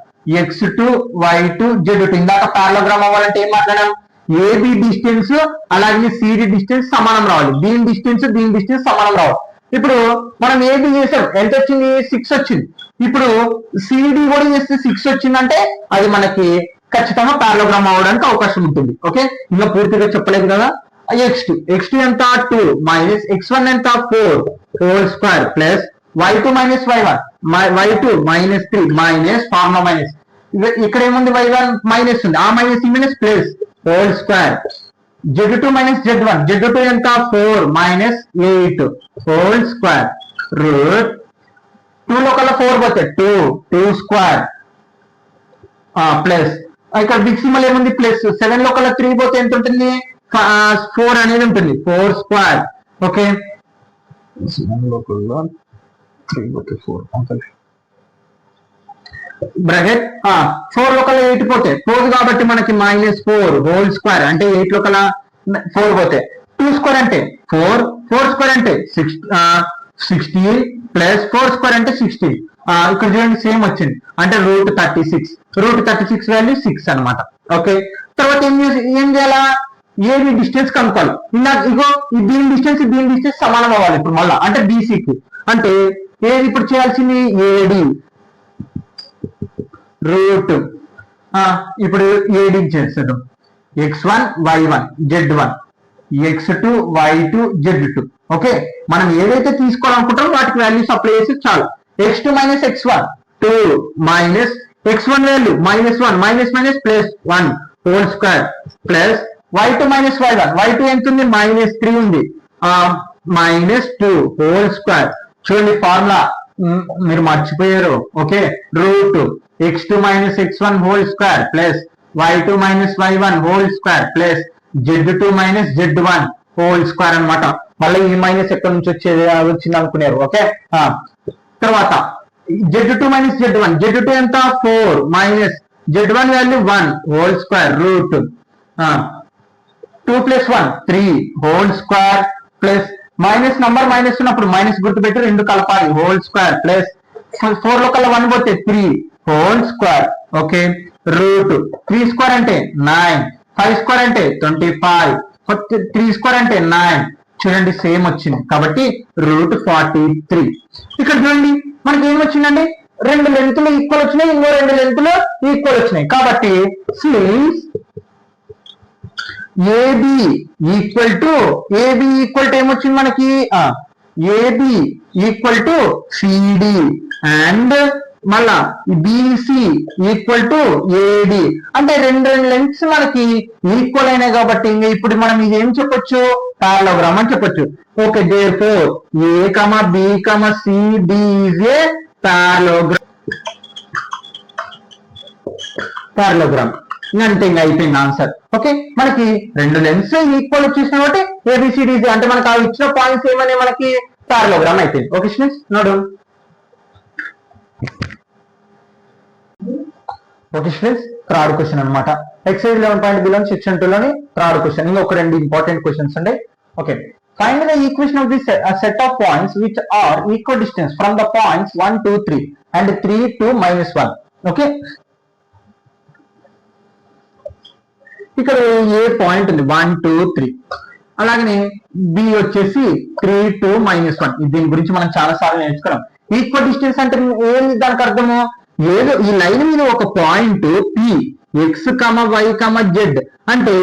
x2 y2 z2 ఇందాక పారలోగ్రామ్ అవ్వాలంటే ఏం మాట్లాడాం ఏబి డిస్టెన్స్ అలాగే సిడి డిస్టెన్స్ సమానం రావాలి దీని డిస్టెన్స్ సమానం రావాలి ఇప్పుడు మనం ఏబి చేసాం ఎంత వచ్చింది 6 వచ్చింది ఇప్పుడు సిడి కూడా చేస్తే 6 వచ్చిందంటే అది మనకి ఖచ్చితంగా పారలోగ్రామ్ అవ్వడానికి అవకాశం ఉంటుంది ఓకే ఇంకా పూర్తిగా చెప్పలేదు కదా x2 ఎంత 2 మైనస్ x1 ఎంత 4 whole square plus y2 minus y1 y2 minus 3 minus formula minus ఇక్కడ ఏముంది y1 మైనస్ ఉంది ఆ మైనస్ ఈ minus plus whole square z2 minus z1 ఎంత 4 మైనస్ 8 హోల్ స్క్వేర్ రూట్ 2 లో కల్లా 4 పోతే 2 స్క్వేర్ ప్లస్ ఇక్కడ బిగ్ సింబల్ ఏముంది ప్లస్ 7 లో కల్లా 3 పోతే ఎంత ఉంటుంది 4 అనేది ఉంటుంది 4 స్క్వేర్ ఓకే బ్రాకెట్ 4 లో కల్లా 8 పోతే 4 కాబట్టి మనకి -4 హోల్ స్క్వేర్ అంటే 8 లో కల్లా 4 పోతే 2 స్క్వేర్ అంటే 4 స్క్వేర్ అంటే 16 ప్లస్ 4 స్క్వేర్ అంటే 16 ఇక్కడ చూడండి సేమ్ వచ్చింది అంటే రూట్ 36 వాల్యూ 6 అన్నమాట ఓకే తర్వాత ఏం చేయాలా ఏబి డిస్టెన్స్ కనుక్కోవాలి ఇగో దీని డిస్టెన్స్ సమానం అవ్వాలి ఇప్పుడు మళ్ళా అంటే బీసీకి అంటే ఏది ఇప్పుడు చేయాల్సింది ఏడి రూట్ ఇప్పుడు ఏడి చేస్తాడు x1 y1 z1 x2 y2 z2 okay మనం ఏదైతే తీసుకోవాలనుకుంటామో వాటికి వాల్యూస్ అప్లై చేసి చాలు x2 minus x1 2 minus x1 value -1 minus +1 whole square plus y2 minus y1 ఎంత ఉంది -3 ఉంది -2 హోల్ స్క్వేర్ చూడండి ఫార్ములా మీరు మర్చిపోయారు okay root x2 minus x1 whole square plus y2 minus y1 whole square plus z2 minus z1 whole square అన్నమాట మళ్ళీ ఈ minus ఎక్కడి నుంచి వచ్చింది అనుకున్నారు ఓకే తర్వాత z2 మైనస్ z1 ఎంత 4 minus z1 value 1 whole square root 2 + 1 3 whole square plus minus number minus ఉన్నప్పుడు మైనస్ గుర్తుపెట్టి 2 కలపాలి హోల్ స్క్వేర్ ప్లస్ 4 లో కల్లా 1 పోతే 3 whole square okay root 3 square అంటే 9 5 స్క్వేర్ అంటే 25 3 స్క్వేర్ అంటే 9 చూడండి సేమ్ వచ్చింది కాబట్టి రూట్ 43 ఇక్కడ చూడండి మనకి ఏం వచ్చిందండి 2 లెంగ్త్లు ఈక్వల్ వచ్చినాయి ఇంకో 2 లెంగ్త్లు ఈక్వల్ వచ్చినాయి కాబట్టి సిన్స్ ఏబి ఈక్వల్ టు ఏమొచ్చింది మనకి AB equal to CD and మళ్ళా బీసీ ఈక్వల్ టు ఏడి అంటే రెండు లెంగ్త్స్ మనకి ఈక్వల్ అయినాయి కాబట్టి ఇప్పుడు మనం ఇది ఏం చెప్పొచ్చు పారలోగ్రామ్ అని చెప్పొచ్చు. Okay therefore A comma B comma C D is a parallelogram అంటే ఇంకా అయిపోయింది ఆన్సర్. ఓకే మనకి రెండు లెన్స్ ఈక్వల్ వచ్చేసిన కాబట్టి ఏబిసిడి అంటే మనకి ఆ ఇచ్చిన పాయింట్స్ ఏమని మనకి పారలోగ్రామ్ అయిపోయింది. ఓకే స్టూడెంట్స్ నోడు. ఓకే స్టూడెంట్స్ థర్డ్ క్వశ్చన్ అనమాట. ఎక్సైజ్ 11.b లోని సెక్షన్ 2 లోని థర్డ్ క్వశ్చన్. ఇంకొక రెండు ఇంపార్టెంట్ క్వశ్చన్స్ ఉండే. Okay find the equation of this set of points which are equal distance from the points 1 2 3 and 3 to -1. Okay ఇక్కడ A point ఉంది 1 2 3 అలాగనే B వచ్చేసి 3 to -1. దీని గురించి మనం చాలా సార్లు నేర్చుకున్నాం. ఈక్వల్ డిస్టెన్స్ అంటే ఏంది దానికి అర్థము ఏదో ఈ లైన్ మీద ఒక point P X comma Y comma Z అంటే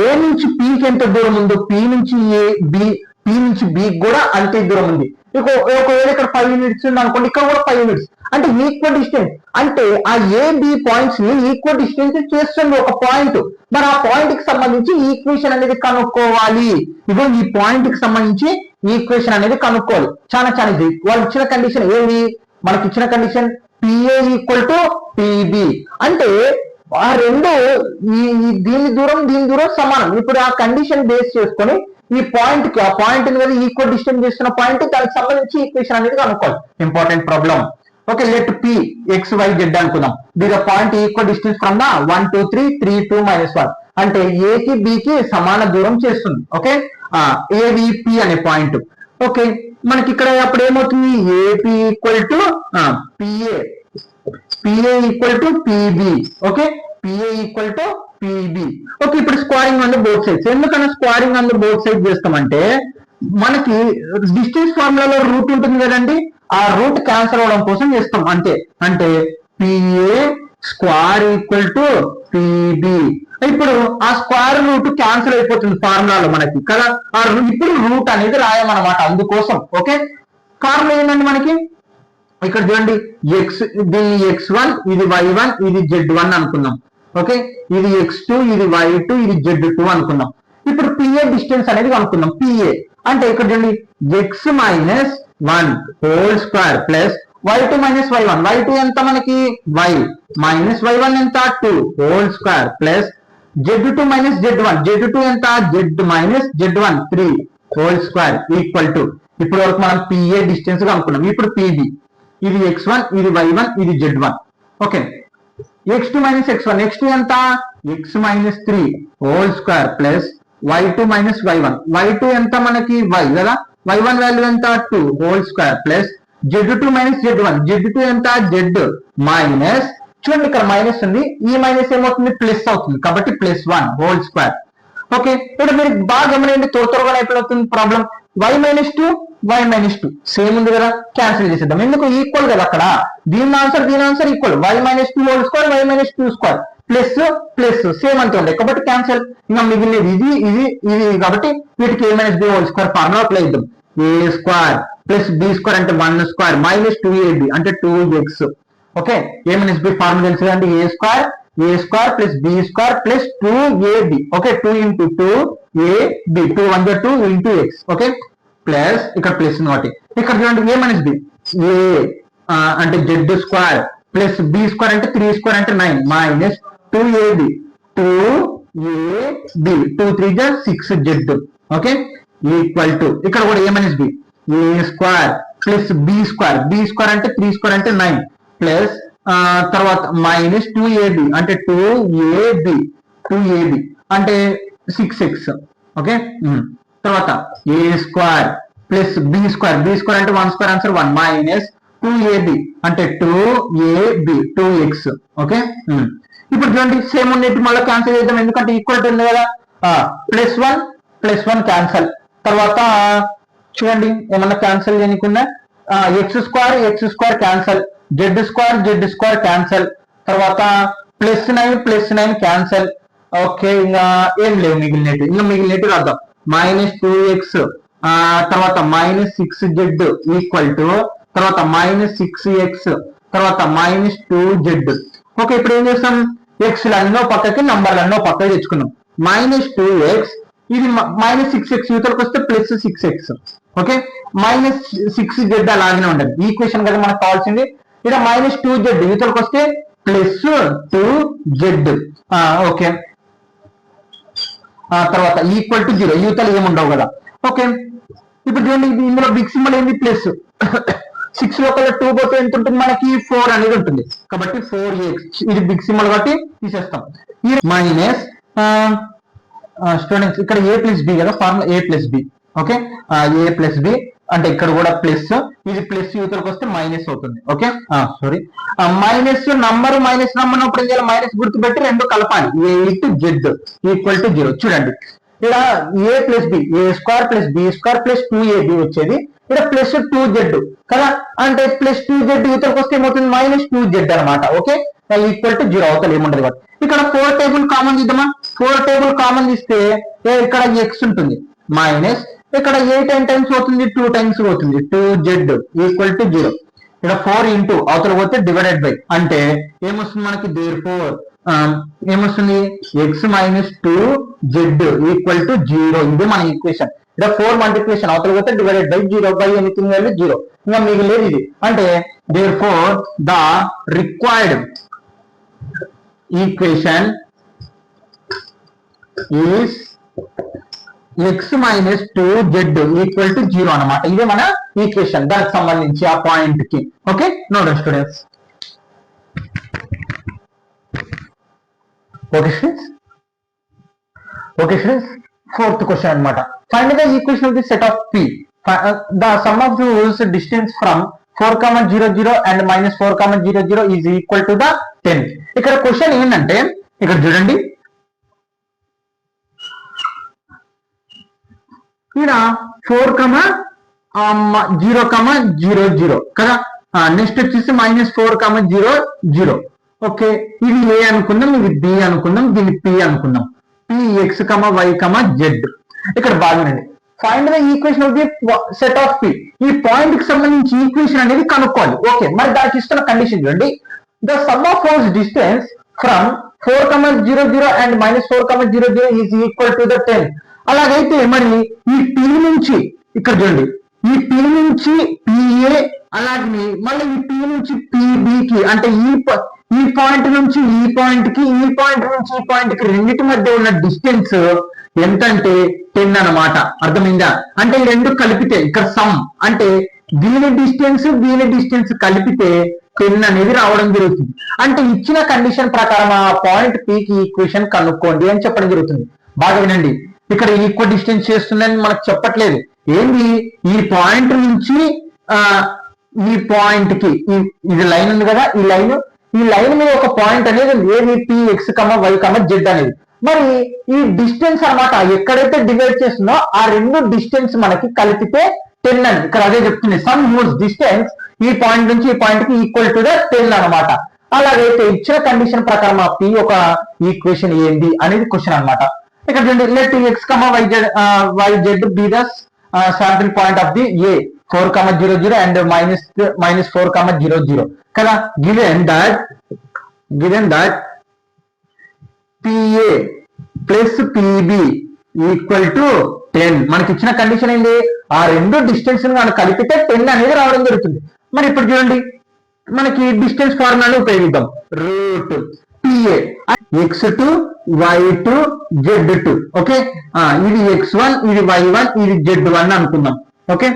ఏ నుంచి పికి ఎంత దూరం ఉందో పి నుంచి ఏ బి పి నుంచి బి కూడా అంతే దూరం ఉంది. ఒకవేళ ఇక్కడ 5 యూనిట్స్ ఉంది అనుకోండి, ఇక్కడ కూడా 5 యూనిట్స్ అంటే ఈక్వల్ డిస్టెన్స్ అంటే ఆ ఏ బి పాయింట్స్ ని ఈక్వల్ డిస్టెన్స్ చేస్తుంది ఒక పాయింట్. మరి ఆ పాయింట్ కి సంబంధించి ఈక్వేషన్ అనేది కనుక్కోవాలి. ఇగో ఈ పాయింట్ కి సంబంధించి ఈక్వేషన్ అనేది కనుక్కోవాలి. చాలా ఈజీ. వాళ్ళు ఇచ్చిన కండిషన్ ఏంటి, మనకి ఇచ్చిన condition PA equal to PB అంటే ఆ రెండు దీని దూరం సమానం. ఇప్పుడు ఆ కండిషన్ బేస్ చేసుకొని ఈ పాయింట్ కి ఆ పాయింట్ మీద ఈక్వల్ డిస్టెన్స్ చేస్తున్న పాయింట్ దానికి సంబంధించి ఈక్వేషన్ అనేది కనుక్కోవాలి. Important problem. Okay let P X Y Z అనుకుందాం. దీని point equal distance from the 1 2 3 3 to -1 అంటే ఏ కి బి కి సమాన దూరం చేస్తుంది. ఓకే ఏవిపి అనే పాయింట్. ఓకే మనకి ఇక్కడ అప్పుడు ఏమవుతుంది AP equal to PA equal to PB. Okay PA equal to PB. Okay ఇప్పుడు squaring on the both sides. ఎందుకన్నా squaring on the both sides చేస్తామంటే మనకి డిస్టెన్స్ ఫార్ములాలో రూట్ ఉంటుంది కదండి, ఆ రూట్ క్యాన్సిల్ అవడం కోసం చేస్తాం అంతే. అంటే PA square equal to PB. ఇప్పుడు ఆ స్క్వేర్ రూట్ క్యాన్సిల్ అయిపోతుంది ఫార్ములాలో మనకి కదా. ఇప్పుడు రూట్ అనేది రాయమన్నమాట అందుకోసం. ఓకే ఫార్ములా ఏంటండి మనకి ఇక్కడ చూడండి ఇది x1 ఇది y1 ఇది z1 అనుకున్నాం. ఓకే ఇది x2 ఇది y2 ఇది z2 అనుకున్నాం. ఇప్పుడు పిఏ డిస్టెన్స్ అనేది కనుక్కుందాం. పిఏ అంటే ఇక్కడ చూడండి x minus 1 whole square plus y2 minus y1. y2 ఎంత మనకి y మైనస్ y1 ఎంత 2 whole square plus z2 minus z1. z2 ఎంత z minus z1 3 whole square equal to ఇప్పుడు వరకు మనం పిఏ డిస్టెన్స్ కనుక్కున్నాం. ఇప్పుడు పిబి ఇది x1 ఇది y1 ఇది z1. Okay x2 minus x1 x2 ఎంత x minus 3 whole square plus y2 minus y1. y2 ఎంత మనకి y కదా, y1 వాల్యూ ఎంత 2 whole square plus z2 minus z1. z2 ఎంత z మైనస్ చూడండి ఇక్కడ మైనస్ ఉంది, ఈ మైనస్ ఏమవుతుంది ప్లస్ అవుతుంది కాబట్టి +1 హోల్ స్క్వేర్. ఓకే ఇప్పుడు మీరు బాగా గమనించండి, త్వరగా అయిపోతుంది problem. y minus 2 y minus 2 same ఉంది కదా, క్యాన్సిల్ చేసేద్దాం. ఎందుకు ఈక్వల్ కదా అక్కడ, దీని answer equal. y minus 2 whole square y minus 2 square plus same అంతే ఉండే కాబట్టి క్యాన్సిల్. ఇంకా మిగిలినది ఇది కాబట్టి వీటికి a minus b whole square formula apply చేద్దాం. a square plus b square అంటే 1 స్క్వేర్ మైనస్ 2ab అంటే 2x. Okay a minus b formula తెలుసు అంటే a square plus b square plus 2ab. Okay 2 into 2ab 2 1 2 into x. Okay plus ఇక్కడ plus కాబట్టి ఇక్కడ చూడండి a minus b a అంటే z square plus b square అంటే 3 square అంటే 9 minus 2ab 2ab 2 3 జా 6z. ఓకే ఈక్వల్ టు ఇక్కడ కూడా a minus b a square plus b square అంటే 3 స్క్వేర్ అంటే 9 ప్లస్ తర్వాత మైనస్ 2ab అంటే 2ab అంటే 6x. ఓకే తర్వాత a square plus b square అంటే 1 స్క్వేర్ ఆన్సర్ 1 మైనస్ 2ab అంటే 2ab 2x. ఓకే ఇప్పుడు చూడండి సేమ్ ఉన్నట్టు మళ్ళీ క్యాన్సిల్ చేద్దాం ఎందుకంటే ఈక్వల్ ఉంది కదా. +1 క్యాన్సిల్. తర్వాత చూడండి ఏమన్నా క్యాన్సిల్ చేయకుండా x square cancel, z square cancel, తర్వాత +9 క్యాన్సిల్. ఓకే ఇంకా ఏం లేవు మిగిలినట్టు రాద్దాం. మైనస్ 2x తర్వాత మైనస్ 6z ఈక్వల్ టు తర్వాత మైనస్ 6x తర్వాత -2z. ఓకే, ఇప్పుడు ఏం చేస్తాం, ఎక్స్ లన్నో పక్కకి నంబర్లన్నో పక్కకి తెచ్చుకున్నాం. -2x, ఇది -6x, యూతలకు వస్తే +6x. ఓకే, -6z అలాగే ఉండదు, ఈక్వేషన్ కదా మనకు కావాల్సింది. ఇక్కడ -2z, యూతలకు వస్తే +2z. ఓకే, తర్వాత ఈక్వల్ టు 0, యూతలు ఏముండవు కదా. ఓకే, ఇప్పుడు చూడండి, ఇందులో బిగ్ సింబల్ ఏంది, ప్లస్. 6 లోపల 2 పోతే ఎంత ఉంటుంది మనకి, 4 అనేది ఉంటుంది. కాబట్టి 4x, ఇది బిగ్ సింబల్ కాబట్టి తీసేస్తాం. ఈ మైనస్ స్టూడెంట్స్ ఇక్కడ a+b కదా, ఫార్ములా a+b. ఓకే, a+b అంటే ఇక్కడ కూడా ప్లస్, ఇది ప్లస్ యూతలకు వస్తే మైనస్ అవుతుంది. ఓకే, సారీ, మైనస్ నంబర్ అప్పుడు ఏం చేయాలి, మైనస్ గుర్తుపెట్టి రెండు కలపాలి. a/z equal to 0. చూడండి, ఇక్కడ a+b, a² + b² + 2ab వచ్చేది, ఇక్కడ +2z కదా, అంటే +2z యూతలకు వస్తే ఏమవుతుంది, -2z అనమాట. ఓకే, ఈక్వల్ టు 0, అవతల ఏముండదు కాబట్టి. ఇక్కడ 4 టేబుల్ కామన్ తీద్దామా, 4 టేబుల్ కామన్ తీస్తే ఇక్కడ x ఉంటుంది, మైనస్ ఇక్కడ 8 టైమ్స్ అవుతుంది, 2 టైమ్స్ అవుతుంది, 2z ఈక్వల్ టు 0. ఇక్కడ 4 ఇంటూ అవతల పోతే డివైడెడ్ బై, అంటే ఏమొస్తుంది మనకి, దేర్ఫోర్ ఏమొస్తుంది, x - 2z ఈక్వల్ టు 0. ఇది మన ఈక్వేషన్. ఇక్కడ 4 మల్టిప్లికేషన్ అవతల పోతే divided by 0 by anything value 0, ఇంకా మిగిలేదు ఇది. అంటే therefore the required equation is x - 2z equal to 0 అనమాట. ఇదే మన ఈక్వేషన్, దానికి సంబంధించి ఆ పాయింట్ కి. Okay, note students. Okay students, fourth question అనమాట. Find the equation of the set of p. The sum of whose distance from 4, 0, 0 and -4, 0, 0 is equal to the 10. ఇక్కడ question ఏంటంటే, ఇక్కడ చూడండి, ఇక్కడ 4, 0, 0, 0 కదా. నెక్స్ట్ వచ్చేసి -4, 0, 0. ఓకే, ఇది a అనుకుందాం, ఇది b అనుకుందాం, దీన్ని p అనుకుందాం. p x, y, z. ఇక్కడ బాగుందండి. Find the equation of the set of p. ఈ పాయింట్ కి సంబంధించి ఈక్వేషన్ అనేది కనుక్కోవాలి. ఓకే, మరి దానికి ఇస్తున్న కండిషన్ చూడండి, the sum of holes distance from 4, 0, 0 and -4, 0, 0 is equal to the 10. అలాగైతే మరి ఈ p నుంచి ఇక్కడ చూడండి, ఈ p నుంచి pa, అలాగే మళ్ళీ ఈ p నుంచి pb కి, అంటే ఈ పాయింట్ నుంచి ఈ పాయింట్ కి, ఈ పాయింట్ నుంచి ఈ పాయింట్ కి, రెండింటి మధ్య ఉన్న డిస్టెన్స్ ఎంత అంటే 10 అనమాట. అర్థమైందా? అంటే ఈ రెండు కలిపితే ఇక్కడ సమ్, అంటే దీని డిస్టెన్స్ కలిపితే 10 అనేది రావడం జరుగుతుంది. అంటే ఇచ్చిన కండిషన్ ప్రకారం ఆ పాయింట్ p కి ఈక్వేషన్ కనుక్కోండి అని చెప్పడం జరుగుతుంది. బాగా వినండి, ఇక్కడ ఈక్వల్ డిస్టెన్స్ చేస్తుందని మనకు చెప్పట్లేదు. ఏంది, ఈ పాయింట్ నుంచి ఈ పాయింట్ కి, ఇది లైన్ ఉంది కదా, ఈ లైన్ మీద ఒక పాయింట్ అనేది ఏది, px, y, z అనేది. మరి ఈ డిస్టెన్స్ అన్నమాట, ఎక్కడైతే డివైడ్ చేస్తుందో ఆ రెండు డిస్టెన్స్ మనకి కలిపితే 10 అని ఇక్కడ అదే చెప్తుంది. సమ్ హూస్ డిస్టెన్స్ ఈ పాయింట్ నుంచి ఈ పాయింట్ కి ఈక్వల్ టు ద 10 అనమాట. అలాగైతే ఇచ్చిన కండిషన్ ప్రకారం ఆ p ఒక ఈక్వేషన్ ఏంది అనేది క్వశ్చన్ అనమాట. ఇక్కడ చూడండి, let x, yz be the sample point of the a 4, 0, 0 and -4, 0, 0 కదా. Given that pa plus pb equal to 10. మనకి ఇచ్చిన కండిషన్ ఏంటి, ఆ రెండు డిస్టెన్స్ మనం కలిపితే 10 అనేది రావడం జరుగుతుంది. మరి ఇప్పుడు చూడండి, మనకి డిస్టెన్స్ ఫార్ములాను ఉపయోగిద్దాం. Route pa x2 y2 z2. Okay, ఇది x1, ఇది y1, ఇది z1 అనుకుందాం. ఓకే,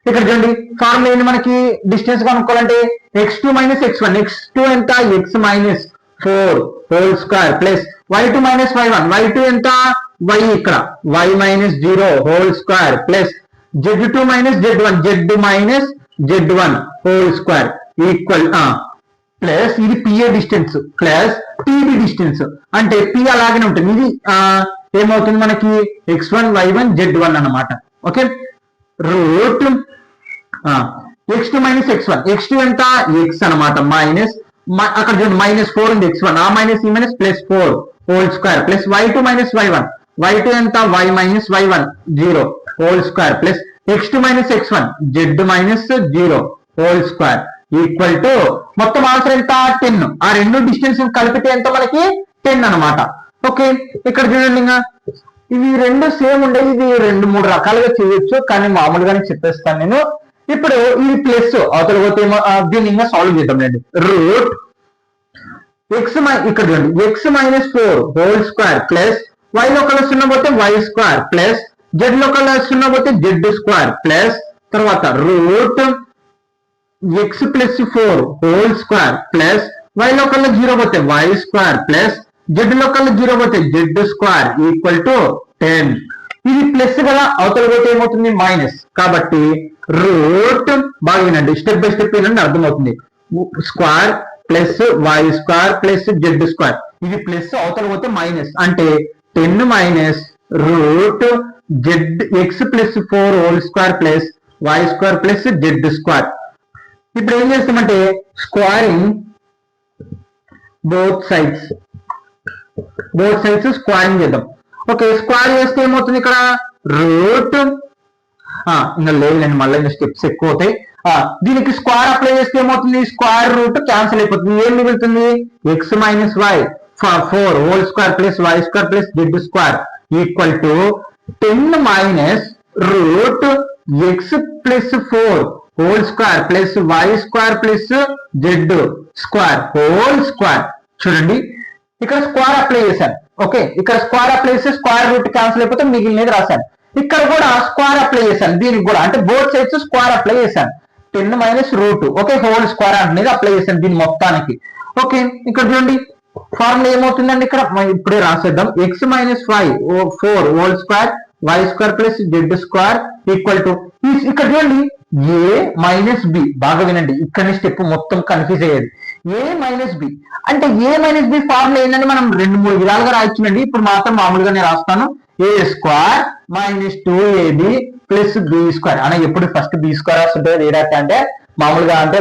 ఇక్కడ చూడండి, ఫార్ములా ఏంటి, మనకి డిస్టెన్స్ కనుక్కోవాలంటే x2 - x1, x2 ఎంత, x - 4 whole square plus y2 - y1, y2 ఎంత, y ఇక్కడ y - 0 whole square plus z2 - z1, z - z1 whole square equal plus ఇది pa distance plus pb distance, అంటే p అలాగే ఉంటుంది. ఇది ఏమవుతుంది మనకి x1, y1, z1 అన్నమాట. Okay, root x2 - x1, x2 ఎంత, x అన్నమాట, మైనస్ అక్కడ చూడండి -4 ఉంది, x1 ఆ మైనస్ ఈ minus plus 4 whole square plus y2 - y1, y2 ఎంత, y - y1 0 whole square plus x2 - x1 z - 0 whole square equal to మొత్తం ఆన్సర్ ఎంత 10. ఆ రెండు డిస్టెన్స్ కలిపితే ఎంత మనకి 10 అనమాట. ఓకే ఇక్కడ చూడండి ఇంకా ఇవి రెండు సేమ్ ఉండేవి, ఇది 2-3 రకాలుగా చేయొచ్చు, కానీ మామూలుగానే చెప్పేస్తాను నేను. ఇప్పుడు ఇది ప్లస్ అవతల పోతే దీన్ని ఇంకా సాల్వ్ చేద్దాం. రూట్ ఎక్స్ ఇక్కడ చూడండి X minus 4 whole square plus y లో కలర్ 0 పోతే y స్క్వేర్ ప్లస్ z లో కలర్ 0 పోతే z స్క్వేర్ ప్లస్ తర్వాత root x plus 4 whole square plus y లో కలర్ 0 పోతే y స్క్వేర్ ప్లస్ z లో కలర్ 0 పోతే z స్క్వేర్ ఈక్వల్ టు 10. ఇది ప్లస్ కదా, అవతల పోతే ఏమవుతుంది మైనస్, కాబట్టి రూట్ బాగా వినండి, స్టెప్ బై స్టెప్ వినండి అర్థమవుతుంది. Square plus why square plus Z square, ఇది ప్లస్ అవతల పోతే మైనస్, అంటే 10 minus root Z X plus 4 whole square plus why square plus Z square. ఇప్పుడు ఏం చేస్తామంటే స్క్వేరింగ్ బోత్ సైడ్స్ స్క్వేరింగ్ చేద్దాం. ఓకే స్క్వేర్ చేస్తే ఏమవుతుంది ఇక్కడ రూట్ ఇంకా లేదులేండి, మళ్ళీ ఇంకా స్టెప్స్ ఎక్కువ అవుతాయి. దీనికి స్క్వేర్ అప్లై చేస్తే ఏమవుతుంది స్క్వేర్ రూట్ క్యాన్సిల్ అయిపోతుంది, ఏం మిగులుతుంది X minus Y 4 whole square plus why square plus Z square equal to 10 minus root X plus 4 whole square plus why square plus Z square whole square. చూడండి ఇక్కడ square apply చేశాను. Okay ఇక్కడ square apply చేస్తే square root cancel అయిపోతే మిగిలినది రాశాను. ఇక్కడ కూడా స్క్వేర్ అప్లై చేశాను, దీనికి కూడా అంటే బోత్ సైడ్స్ స్క్వేర్ అప్లై చేశాను. 10 minus route okay whole square అనేది అప్లై చేశాను దీని మొత్తానికి. ఓకే ఇక్కడ చూడండి ఫార్ములా ఏమవుతుందండి, ఇక్కడ ఇప్పుడే రాసేద్దాం. X minus 4 whole square y square plus Z square equal to ఇక్కడ చూడండి ఏ మైనస్ బి. బాగా వినండి, ఇక్కడ స్టెప్ మొత్తం కన్ఫ్యూజ్ అయ్యేది. ఏ మైనస్ బి అంటే ఏ మైనస్ బి ఫార్ములా ఏంటంటే మనం 2-3 విధాలుగా రాయొచ్చునండి. ఇప్పుడు మాత్రం మామూలుగా నేను రాస్తాను. A square minus 2ab plus B square అని. ఎప్పుడు ఫస్ట్ బి స్క్వేర్ వస్తుంటుంది ఏదైతే అంటే మామూలుగా అంటే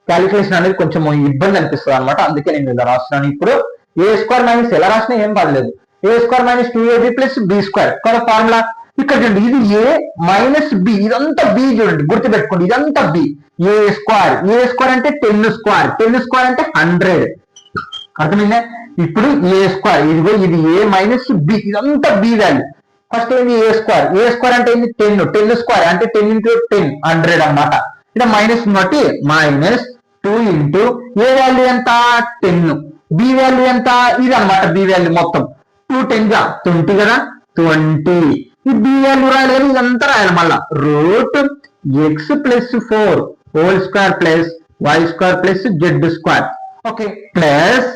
క్యాలిక్యులేషన్ అనేది కొంచెం ఇబ్బంది అనిపిస్తుంది అనమాట, అందుకే నేను ఇలా రాస్తున్నాను. ఇప్పుడు ఏ స్క్వేర్ మైనస్ ఎలా రాసినా ఏం పర్లేదు. A square minus 2ab plus B square కదా ఫార్ములా. ఇక్కడ చూడండి ఇది ఏ మైనస్ బి, ఇదంతా బి చూడండి గుర్తుపెట్టుకోండి, ఇదంతా బి. ఏ స్క్వేర్ అంటే 10 స్క్వేర్, 10 స్క్వేర్ అంటే 100. అర్థమైందా? ఇప్పుడు ఏ స్క్వేర్ ఇదిగో ఇది ఏ మైనస్ బి, ఇదంతా బి వాల్యూ. ఫస్ట్ ఏంటి ఏ స్క్వేర్ అంటే ఏంటి 10 స్క్వేర్ అంటే 10 into 10 100 అన్నమాట. ఇక్కడ మైనస్ బట్టి మైనస్ 2 into ఏ వాల్యూ ఎంత 10, బి వాల్యూ ఎంత ఇది అనమాట. బి వాల్యూ మొత్తం 2 10 గా 20 కదా 20. ఈ బి వాల్యూ రాయలేదు, ఇదంతా రాయాలి మళ్ళా. Root X plus 4 whole square plus why square plus Z square okay plus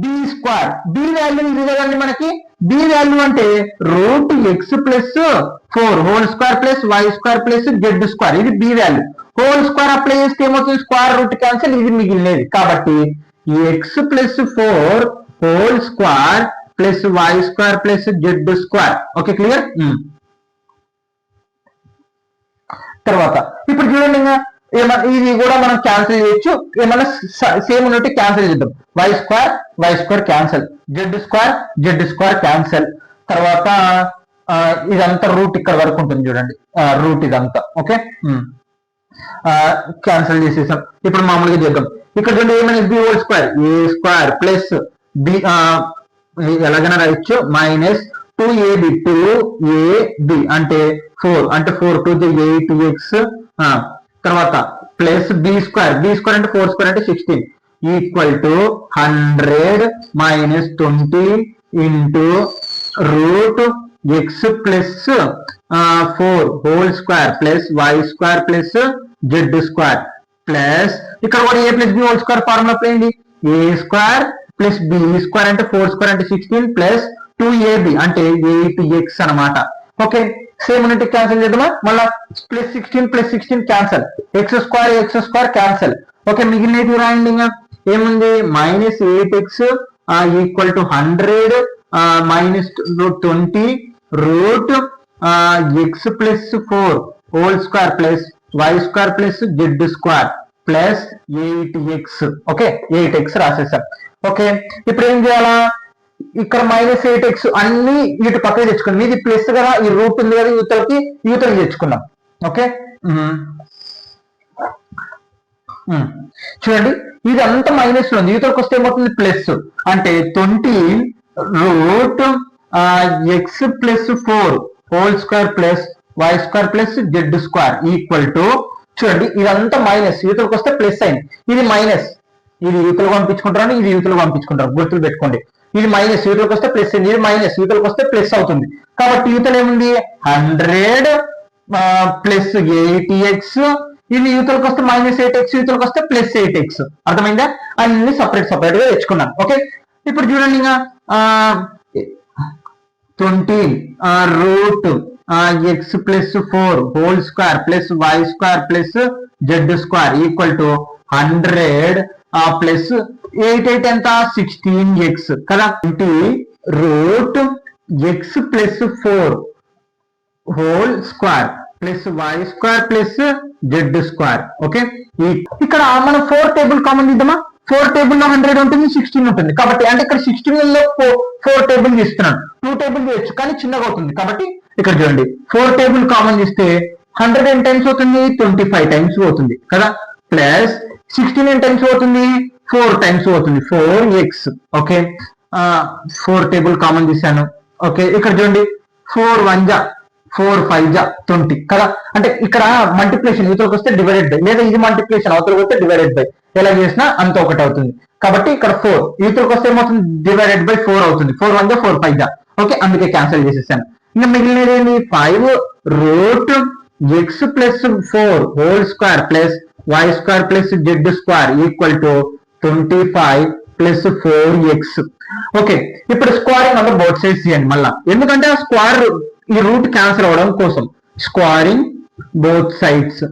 B square. B value ఇది కదండి మనకి. బి వాల్యూ అంటే root X plus 4 whole square plus why square plus Z square, ఇది b value. Whole square apply చేస్తే ఏమవుతుంది square root cancel, ఇది మిగిలినది. కాబట్టి x plus 4 whole square plus why square plus Z square. Okay clear. తర్వాత ఇప్పుడు చూడండి ఇంకా ఇది కూడా మనం క్యాన్సిల్ చేయొచ్చు, ఏమన్నా సేమ్ ఉన్నట్టు క్యాన్సిల్ చేద్దాం. Y square cancel, Z square cancel. తర్వాత ఇదంతా రూట్ ఇక్కడ వరకు ఉంటుంది చూడండి, రూట్ ఇదంతా ఓకే క్యాన్సిల్ చేసేసాం. ఇప్పుడు మామూలుగా చేద్దాం. ఇక్కడ చూడండి ఏ మైనస్ బి హోల్ స్క్వేర్, ఏ స్క్వేర్ ప్లస్ బి ఎలాగైనా రాయొచ్చు మైనస్ 2ab 2ab అంటే 4 అంటే 4 2 8x తర్వాత ప్లస్ బి స్క్వేర్ అంటే 4 స్క్వేర్ అంటే 16 equal to 100 minus 20 into root X plus 4 whole square plus why square plus Z square plus ఇక్కడ కూడా a plus B whole square formula పోయింది. A square plus B square అంటే 4 square అంటే 16 plus 2ab అంటే 8x అనమాట. Okay same ఉన్నట్టు cancel చేద్దామా మళ్ళా. Plus 16 cancel, x square cancel. Okay మిగిలినవి రాయండి. ఇంకా ఏముంది minus 8x equal to 100 minus 20 root X plus 4 whole square plus why square plus Z square plus 8x. Okay 8x రాసేసాం. ఓకే ఇప్పుడు ఏం చేయాలా, ఇక్కడ మైనస్ 8x అన్ని ఇటు పక్కకి తెచ్చుకున్నాం. ఇది ప్లస్ కదా, ఈ రూట్ ఉంది కదా యూతలకి తెచ్చుకున్నాం. ఓకే చూడండి ఇది అంతా మైనస్ లో ఉంది, యూతలకు వస్తే ఏమవుతుంది ప్లస్, అంటే 20 root X plus 4 whole square plus why square plus Z square equal to, చూడండి ఇదంతా మైనస్, యూతలకు వస్తే ప్లస్ అయింది, ఇది మైనస్, ఇది యూతలకు పంపించుకుంటారు, ఇది యూతలకు పంపించుకుంటారు, గుర్తులు పెట్టుకోండి. ఇది మైనస్, యూతలకు వస్తే ప్లస్ అయింది, ఇది మైనస్, యూతలకు వస్తే ప్లస్ అవుతుంది. కాబట్టి యూతలు ఏముంది 100 ప్లస్ 80x, ఇది యూతలకు వస్తే -8x, యూతలకు వస్తే +8x. అర్థమైందా? అన్ని సపరేట్ సపరేట్ గా తెచ్చుకున్నాను. ఓకే, ఇప్పుడు చూడండి ఇంకా 20 root X plus 4 whole square plus why square plus Z square equal to 100 plus 8 ఎంత 16x కదా. 20 root X plus 4 whole square plus why square plus Z square. Okay, ఇక్కడ మనం 4 టేబుల్ కామన్ తీద్దామా? 4 టేబుల్ లో 100 ఉంటుంది, 16 ఉంటుంది. కాబట్టి అంటే ఇక్కడ 16 లో 4 టేబుల్ తీస్తున్నాను, 2 టేబుల్ తీయచ్చు కానీ చిన్నగా అవుతుంది. కాబట్టి ఇక్కడ చూడండి 4 టేబుల్ కామన్ తీస్తే 100 ఎన్ టైమ్స్ అవుతుంది, 25 టైమ్స్ అవుతుంది కదా, ప్లస్ 16 ఎన్ టైమ్స్ అవుతుంది, 4 టైమ్స్ అవుతుంది, 4x. ఓకే, 4 టేబుల్ కామన్ తీసాను. ఓకే, ఇక్కడ చూడండి 4 1 జా 4 5 జా 20 కదా. అంటే ఇక్కడ మల్టిప్లికేషన్ యూతలకు వస్తే డివైడెడ్ బై, లేదా ఇది మల్టిప్లికేషన్ అవతలకు వస్తే డివైడెడ్ బై, ఎలా చేసినా అంత ఒకటి అవుతుంది. కాబట్టి ఇక్కడ 4 యూతలకు వస్తే ఏమవుతుంది డివైడెడ్ బై 4 అవుతుంది, 4 1 జా 4 5 జా. ఓకే, అందుకే క్యాన్సిల్ చేసేసాను. ఇంకా మిగిలినది ఏంటి 5 root X plus 4 whole square plus why square plus Z square equal to 25 plus 4x. Okay, ఇప్పుడు squaring on the both sides చేయండి మళ్ళా, ఎందుకంటే ఆ స్క్వేర్ ఈ రూట్ క్యాన్సిల్ అవ్వడం కోసం. Squaring both sides.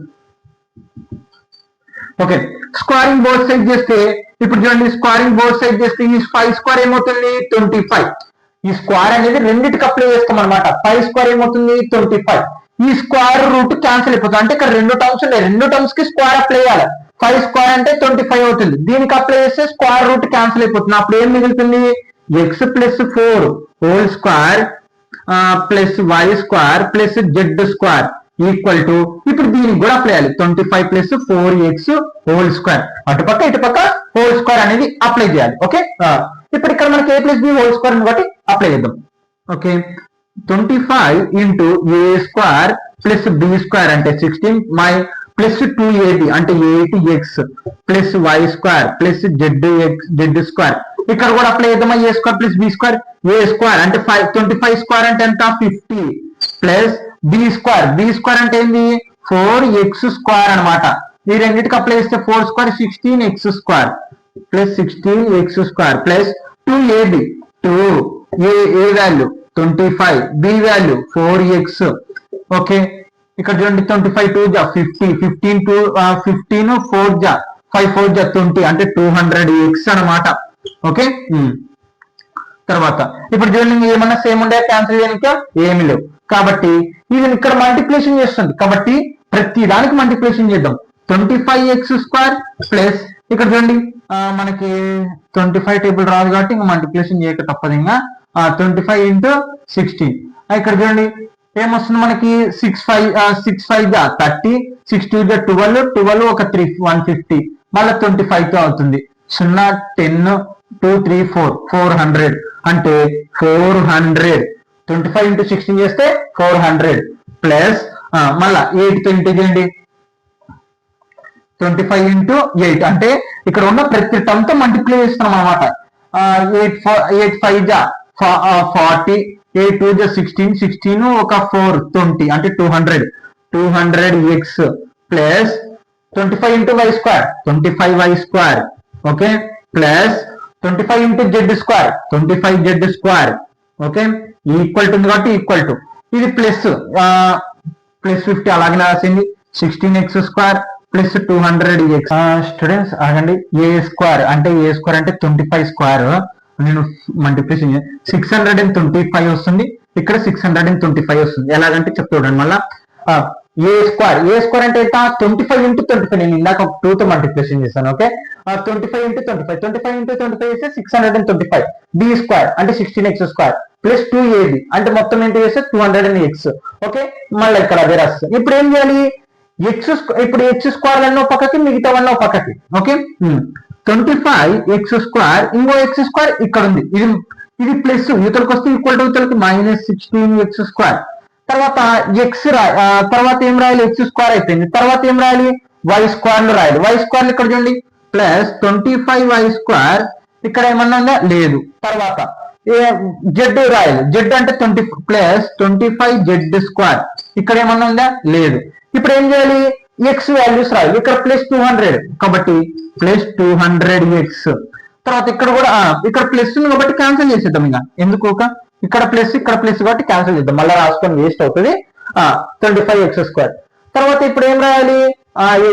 Okay, squaring both side చేస్తే ఇప్పుడు చూడండి స్క్వేరింగ్ బోత్ సైడ్ చేస్తే ఈ 5 స్క్వేర్ ఏమవుతుంది 25. ఈ స్క్వేర్ అనేది రెండింటికి అప్లై చేస్తాం అనమాట. 5 స్క్వేర్ ఏమవుతుంది 25. ఈ స్క్వేర్ రూట్ క్యాన్సిల్ అయిపోతుంది, అంటే ఇక్కడ 2 టర్మ్స్ ఉన్నాయి, 2 టర్మ్స్ కి స్క్వేర్ అప్లై చేయాలి. 5 స్క్వేర్ అంటే 25 అవుతుంది, దీనికి అప్లై చేస్తే స్క్వేర్ రూట్ క్యాన్సిల్ అయిపోతుంది. అప్పుడు ఏం మిగులుతుంది X plus 4 whole square plus why square plus Z square equal to, ఇప్పుడు దీనికి కూడా అప్లై చేయాలి 25 ప్లస్ 4x హోల్ స్క్వేర్, అటుపక్క ఇటుపక్క హోల్ స్క్వేర్ అనేది అప్లై చేయాలి. ఓకే, ఇప్పుడు ఇక్కడ మనకి a plus B whole square కాబట్టి అప్లై చేద్దాం. Okay, 25 into A square plus B square అంటే 16 మై ప్లస్ 2ab అంటే 8x plus why square plus Z square. ఇక్కడ కూడా అప్లై చేద్దామా A square plus B square. A square అంటే 25 స్క్వేర్ అంటే ఎంత 50 ప్లస్ బి స్క్వేర్ అంటే ఏంది 4x స్క్వేర్ అనమాట. ఈ రెండింటికి అప్లై చేస్తే 4 square 16x square plus 16x square plus 2ab 2 ఏ value 25 b value 4x. Okay, ఇక్కడ చూడండి 25 2 జా 50 15 2 15 4 జా 5 4 జా 20 అంటే 200x అనమాట. ఓకే, తర్వాత ఇప్పుడు చూడండి ఏమన్నా సేమ్ ఉండే క్యాన్సిల్ చేయడానికి ఏమి లేవు, కాబట్టి ఇది ఇక్కడ మల్టిప్లికేషన్ చేస్తుంది. కాబట్టి ప్రతి దానికి మల్టిప్లికేషన్ చేద్దాం. 25x స్క్వేర్ ప్లస్ ఇక్కడ చూడండి మనకి 25 టేబుల్ రాదు కాబట్టి ఇంకా మల్టిప్లికేషన్ చేయక తప్పదు. ఇంకా 25 ఇంటూ 16 ఇక్కడ చూడండి ఏమొస్తుంది మనకి 6 5 జా 30 6 2 జా 12 ఒక 3 150 మళ్ళీ 25 తో అవుతుంది. 0 10 2 3 4 400 అంటే 400 25 ఇంటూ 16 చేస్తే 400 ప్లస్ మళ్ళా 8 తో ఇంటూ చేయండి 25 ఇంటూ 8 అంటే ఇక్కడ ఉన్న ప్రతి టర్మ్ తో మల్టిప్లై చేస్తున్నాం అనమాట. 8 5 జా 40 8 2 జా 16 ఒక 4 20 అంటే 200x plus 25 into Y square 25y square. Okay, plus 25 into Z square 25z square. Okay, equal to ఉంది కాబట్టి ఈక్వల్ టు ఇది ప్లస్ 50 అలాగే రాసింది 16x square plus 200x. Students ఆగండి, ఏ స్క్వేర్ అంటే 25 స్క్వేర్ నేను మల్టిప్లికేషన్ 625 వస్తుంది, ఇక్కడ 625 వస్తుంది. ఎలాగంటే చెప్తాడు మళ్ళా ఏ స్క్వేర్ అంటే ఎంత 25 ఇంటూ 25 నేను ఇందాక 2 తో మల్టిప్లికేషన్ చేశాను. ఓకే, 25 ఇంటూ 25 చేస్తే 625. బి స్క్వేర్ అంటే 16x స్క్వేర్ ప్లస్ 2ab అంటే మొత్తం ఏంటి చేస్తే 200x. ఓకే, మళ్ళీ ఇక్కడ అదే రాస్తాను. ఇప్పుడు ఏం చేయాలి ఎక్స్ ఇప్పుడు ఎక్స్ స్క్వేర్ అన్నో పక్కకి మిగతావన్నో పక్కకి. ఓకే 25x² ఇంకో ఎక్స్ స్క్వేర్ ఇక్కడ ఉంది, ఇది ప్లస్ యువతలకు వస్తే ఈక్వల్ టు యువతలకి -16x². తర్వాత ఎక్స్ తర్వాత ఏం రాయాలి, x² అయిపోయింది, తర్వాత ఏం రాయాలి, y² లో రాయాలి. y² ఇక్కడ చూడండి +25y², ఇక్కడ ఏమన్నా ఉందా లేదు. తర్వాత జెడ్ రాయాలి, జెడ్ అంటే 20 +25z², ఇక్కడ ఏమన్నా ఉందా లేదు. ఇప్పుడు ఏం చేయాలి, ఎక్స్ వాల్యూస్ రాయాలి, ఇక్కడ +200 కాబట్టి +200x. తర్వాత ఇక్కడ కూడా ఇక్కడ ప్లస్ ఉంది కాబట్టి క్యాన్సిల్ చేసేద్దాం, ఇంకా ఎందుకు ఇక్కడ ప్లస్ కాబట్టి క్యాన్సిల్ చేద్దాం, మళ్ళీ రాసుకొని వేస్ట్ అవుతుంది. 25x². తర్వాత ఇప్పుడు ఏం రాయాలి,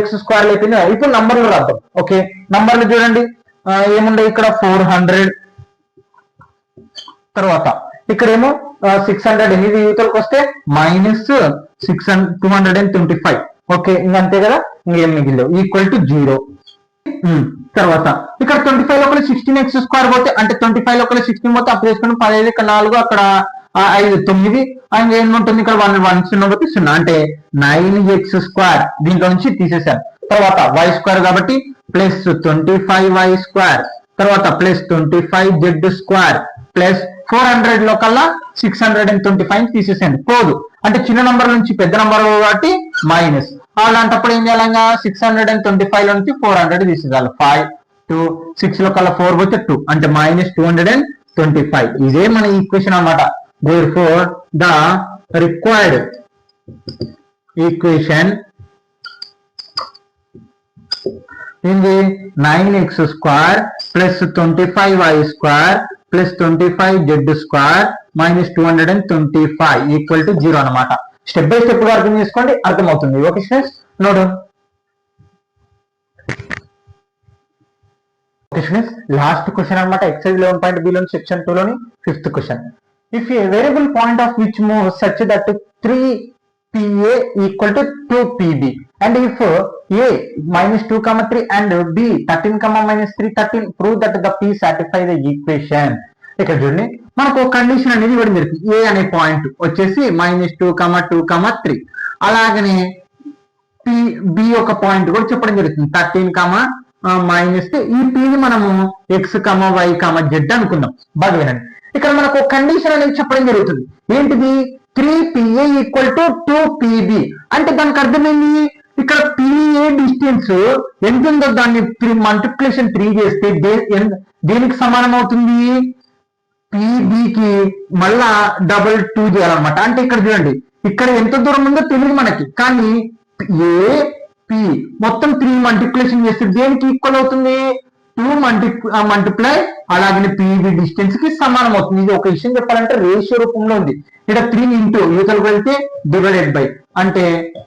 x² అయిపోయింది. ఇప్పుడు నంబర్లు రాద్దాం. ఓకే నంబర్లు చూడండి ఏముండే, ఇక్కడ 400, తర్వాత ఇక్కడేమో 600, ఇది యువతలకు వస్తే -225. ఓకే ఇంకంతే కదా, ఇంకేం మిగిలిలేవు, ఈక్వల్ టు 0. తర్వాత ఇక్కడ 25 లోపల 16x² పోతే, అంటే 25 లోపల 16 పోతే అప్పుడు వేసుకుని 15 ఇక్కడ 4 అక్కడ 5 9 అండ్ ఏముంటుంది ఇక్కడ 1 0 పోతే 0, అంటే 9x². దీంట్లో నుంచి తీసేసాను. తర్వాత y² కాబట్టి +25y², తర్వాత +25z² ప్లస్ 400 లో కల్లా 625 తీసేసేయండి, పోదు అంటే చిన్న నంబర్ నుంచి పెద్ద నంబర్ కాబట్టి మైనస్. అలాంటప్పుడు ఏం చేయాలంగా 625 లో నుంచి 400 తీసేయాలి. 5 2 6 లో కల్లా 4 పోతే 2, అంటే -225. ఇదే మన ఈక్వేషన్ అన్నమాట. therefore the required equation ఏంది 9x² +25y² +25z² -225 equal to 0 అనమాట. స్టెప్ బై స్టెప్ గా అర్థం చేసుకోండి, అర్థమవుతుంది. Okay students note. Okay students last question అనమాట, ఎక్సైజ్ 11.b లోని సెక్షన్ 2 లోని 5th question. If A variable point of which move such that 3pa equal to 2pb and if a -2, 3 and b 13, -3 13 prove that the p satisfy the equation. ఇక్కడ చూడండి మనకు ఒక condition అనేది ఇవ్వడం జరుగుతుంది. ఏ అనే పాయింట్ వచ్చేసి -2, 2, 3, అలాగనే బి ఒక పాయింట్ కూడా చెప్పడం జరుగుతుంది 13, -3. ఈ పిని మనము x, y, z అనుకుందాం. బాగా వినండి, ఇక్కడ మనకు ఒక కండిషన్ అనేది చెప్పడం జరుగుతుంది. ఏంటిది, 3pa equal to 2pb. అంటే దానికి అర్థమైంది, ఇక్కడ pa డిస్టెన్స్ ఎంత ఉందో దాన్ని మల్టిప్లికేషన్ 3 చేస్తే దేనికి సమానం అవుతుంది, pbకి మళ్ళా 2 చేయాలన్నమాట. అంటే ఇక్కడ చూడండి ఇక్కడ ఎంత దూరం ఉందో తెలియదు మనకి, కానీ ఏ పి మొత్తం 3 మల్టిప్లికేషన్ చేస్తే దేనికి ఈక్వల్ అవుతుంది, 2 మల్టిప్లై అలాగే పీబీ డిస్టెన్స్ కి సమానం అవుతుంది. ఇది ఒక విషయం చెప్పాలంటే రేషియో రూపంలో ఉంది. ఇక్కడ 3 ఇంటూ యువతలకు వెళ్తే డివైడెడ్ బై, అంటే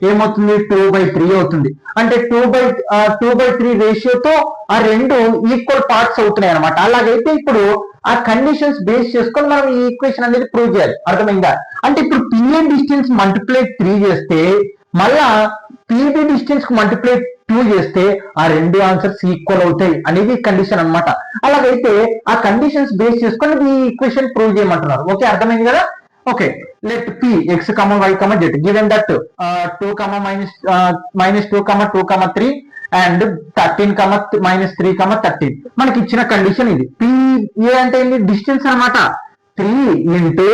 ఏమవుతుంది 2/3 అవుతుంది. అంటే 2/3 రేషియోతో ఆ రెండు ఈక్వల్ పార్ట్స్ అవుతున్నాయి అనమాట. అలాగైతే ఇప్పుడు ఆ కండిషన్స్ బేస్ చేసుకొని మనం ఈ ఈక్వేషన్ అనేది ప్రూవ్ చేయాలి. అర్థమైందా, అంటే ఇప్పుడు పిఏ డిస్టెన్స్ మల్టిప్లై 3 చేస్తే మళ్ళా పీబీ డిస్టెన్స్ కు మల్టిప్లై 2 చేస్తే ఆ రెండు ఆన్సర్స్ ఈక్వల్ అవుతాయి అనేది కండిషన్ అన్నమాట. అలాగైతే ఆ కండిషన్స్ బేస్ చేసుకొని ఈ ఈక్వేషన్ ప్రూవ్ చేయమంటున్నారు. ఓకే అర్థమైంది కదా. Okay let p x, y, z given that 2, -2, 2, 3 and 13, -3, 13 మనకి ఇచ్చిన కండిషన్ ఇది. p ఏ అంటే ఏంటి, డిస్టెన్స్ అన్నమాట. 3 into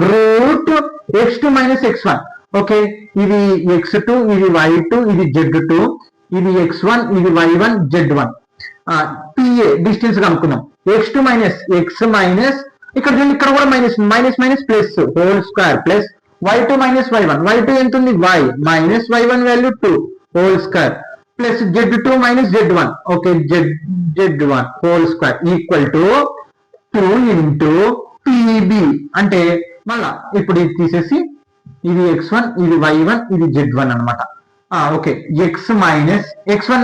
√x2 - x1. ఓకే ఇది x2, ఇది y2, ఇది z2, ఇది x1, ఇది y1, z1. pa డిస్టెన్స్ కనుక్కున్నాం. x2 - x మైనస్ ఇక్కడ ఇక్కడ కూడా minus plus whole square plus y2 - y1. y2 ఎంత ఉంది, y minus y1 value 2 whole square plus z2 - z1. Okay z1 whole square equal to 2 into pb. అంటే మళ్ళా ఇప్పుడు ఇది తీసేసి ఇది x1, ఇది y1, ఇది z1 అనమాట. ఓకే x1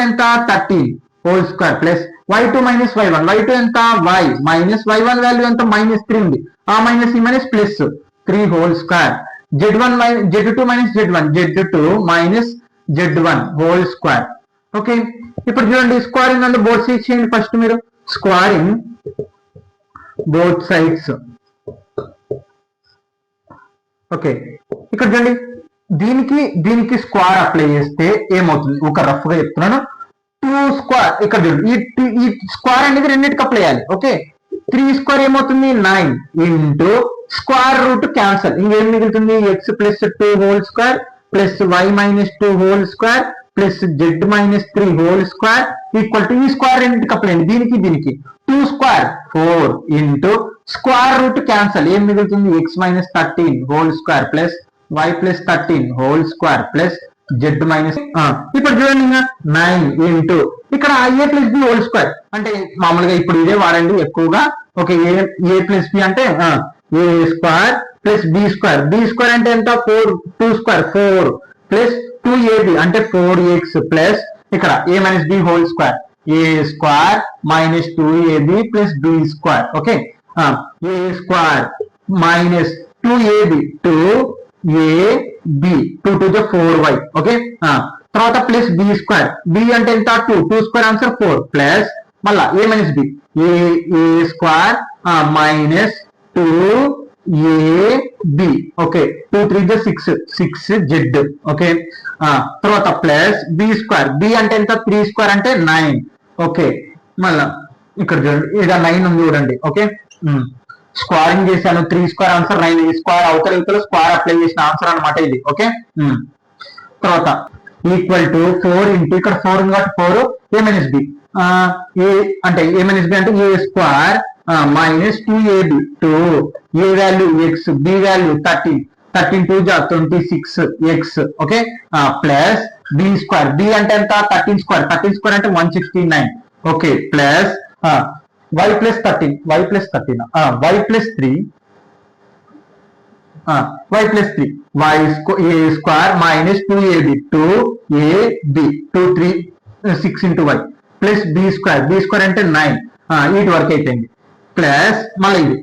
ఎంత 13 whole square plus y2 - y1. y2 ఎంత y మైనస్ y1 వాల్యూ ఎంత -3 ఉంది, ఆ మైనస్ ఈ minus plus 3 whole square z2 - z1 z2 z1 whole square. Okay ఇప్పుడు చూడండి స్క్వేరింగ్ అండ్ బోత్ సైడ్స్ చేయండి. ఫస్ట్ మీరు స్క్వేరింగ్ బోత్ సైడ్స్. ఓకే ఇక్కడ చూడండి దీనికి దీనికి స్క్వేర్ అప్లై చేస్తే ఏమవుతుంది, ఒక రఫ్ గా చెప్తున్నాను. 2 స్క్వేర్ ఇక్కడ చూడండి, ఈ స్క్వేర్ అనేది రెండింటికి అప్లై చేయాలి. ఓకే, 3 స్క్వేర్ ఏమవుతుంది 9 ఇంటూ స్క్వేర్ రూట్ క్యాన్సల్, ఇంకేం మిగులుతుంది X plus 2 whole square plus Y minus 2 whole square plus Z minus 3 whole square equal to ఈ స్క్వేర్ రెండింటికి అప్లై చేయండి. దీనికి దీనికి 2 square 4 into square root cancel, ఏం మిగులుతుంది X minus 13 whole square plus y plus 13 whole square plus Z minus. ఇప్పుడు చూడండి 9 into ఇక్కడ A plus B whole square, అంటే మామూలుగా ఇప్పుడు ఇదే వాడండి ఎక్కువగా. ఓకే, ఏ ప్లస్ బి అంటే ఏ square plus B square, b square అంటే ఎంత 4, 2 స్క్వేర్ 4 ప్లస్ 2ab అంటే 4x ప్లస్ ఇక్కడ a minus b whole square, A square minus 2ab plus B square. Okay, a square minus 2ab 2ab 2 to the 4y. Okay, తర్వాత plus B square, B అంటే ఎంత 2 square answer 4 plus మళ్ళా a minus b a square minus 2ab. Okay, 2 3 the 6 z. Okay, తర్వాత plus B square, B అంటే ఎంత 3 square అంటే 9. Okay, మళ్ళా ఇక్కడ చూడండి ఇక్కడ 9 ఉంది చూడండి. ఓకే, స్క్వేరింగ్ చేశాను 3 స్క్వేర్ ఆన్సర్ 9, ఈ స్క్వేర్ అవతల ఇవతల స్క్వేర్ అప్లై చేసిన ఆన్సర్ అనమాట ఇది. ఓకే, తర్వాత ఈక్వల్ టు 4 ఇంటూ ఇక్కడ 4 ఉంది కాబట్టి 4 ఏ మైనస్ బి, ఏ అంటే ఏ మైనస్ బి అంటే ఏ స్క్వేర్ మైనస్ 2ab 2 ఏ వాల్యూ ఎక్స్ బి వాల్యూ 13 2 జా 26x. Okay, plus B square, B అంటే ఎంత 13 స్క్వేర్ అంటే 169. Okay, plus y plus 13 y plus 3 y plus 3 y a square minus 2ab 2ab 2 3 6 into y plus b square అంటే 9 వీటి వరకు అయిపోయింది. Plus మళ్ళీ ఇది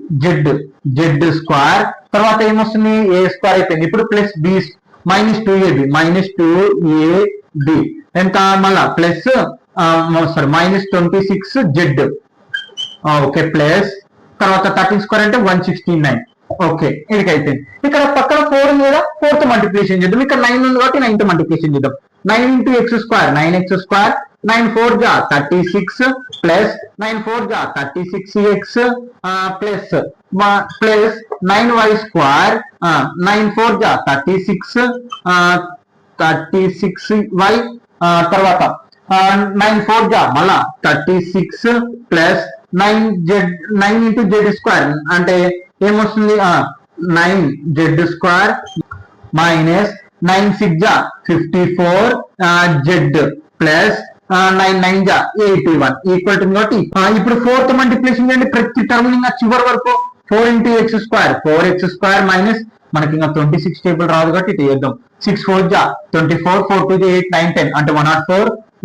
జెడ్ స్క్వేర్, తర్వాత ఏమొస్తుంది ఏ స్క్వేర్ అయిపోయింది. ఇప్పుడు ప్లస్ బి మైనస్ 2ab ఎంత మళ్ళా plus sorry minus 26 Z. Okay, plus తర్వాత 13 స్క్వేర్ అంటే 169. ఓకే, ఇది అయిపోయింది. ఇక్కడ పక్కన 4 ఉంది కదా, 4 తో మల్టిప్లికేషన్ చేద్దాం. ఇక్కడ 9 ఉంది కాబట్టి 9 తో మల్టిప్లికేషన్ చేద్దాం. 9 into X square 9x square 9 4 జా 36 ప్లస్ 9 4 జా 36x plus plus 9y square 9 4 జా 36y తర్వాత 9 4 జా మళ్ళా 36 ప్లస్ 9 ఇంటూ జెడ్ స్క్వేర్ అంటే ఏమొస్తుంది 9 జెడ్ స్క్వేర్ మైనస్ 9 6 జా 54 జెడ్ ప్లస్ 9 9 జా 81 ఈక్వల్ టు కాబట్టి ఇప్పుడు 4th మల్టిప్లికేషన్ చేయండి ప్రతి టర్మ్ ఇంకా చివరి వరకు. 4 into X square 4x square minus మనకి ఇంకా 26 టేబుల్ రాదు కాబట్టి ఇటు వేద్దాం. 6 4 జా 24 4 2 8 9 10 అంటే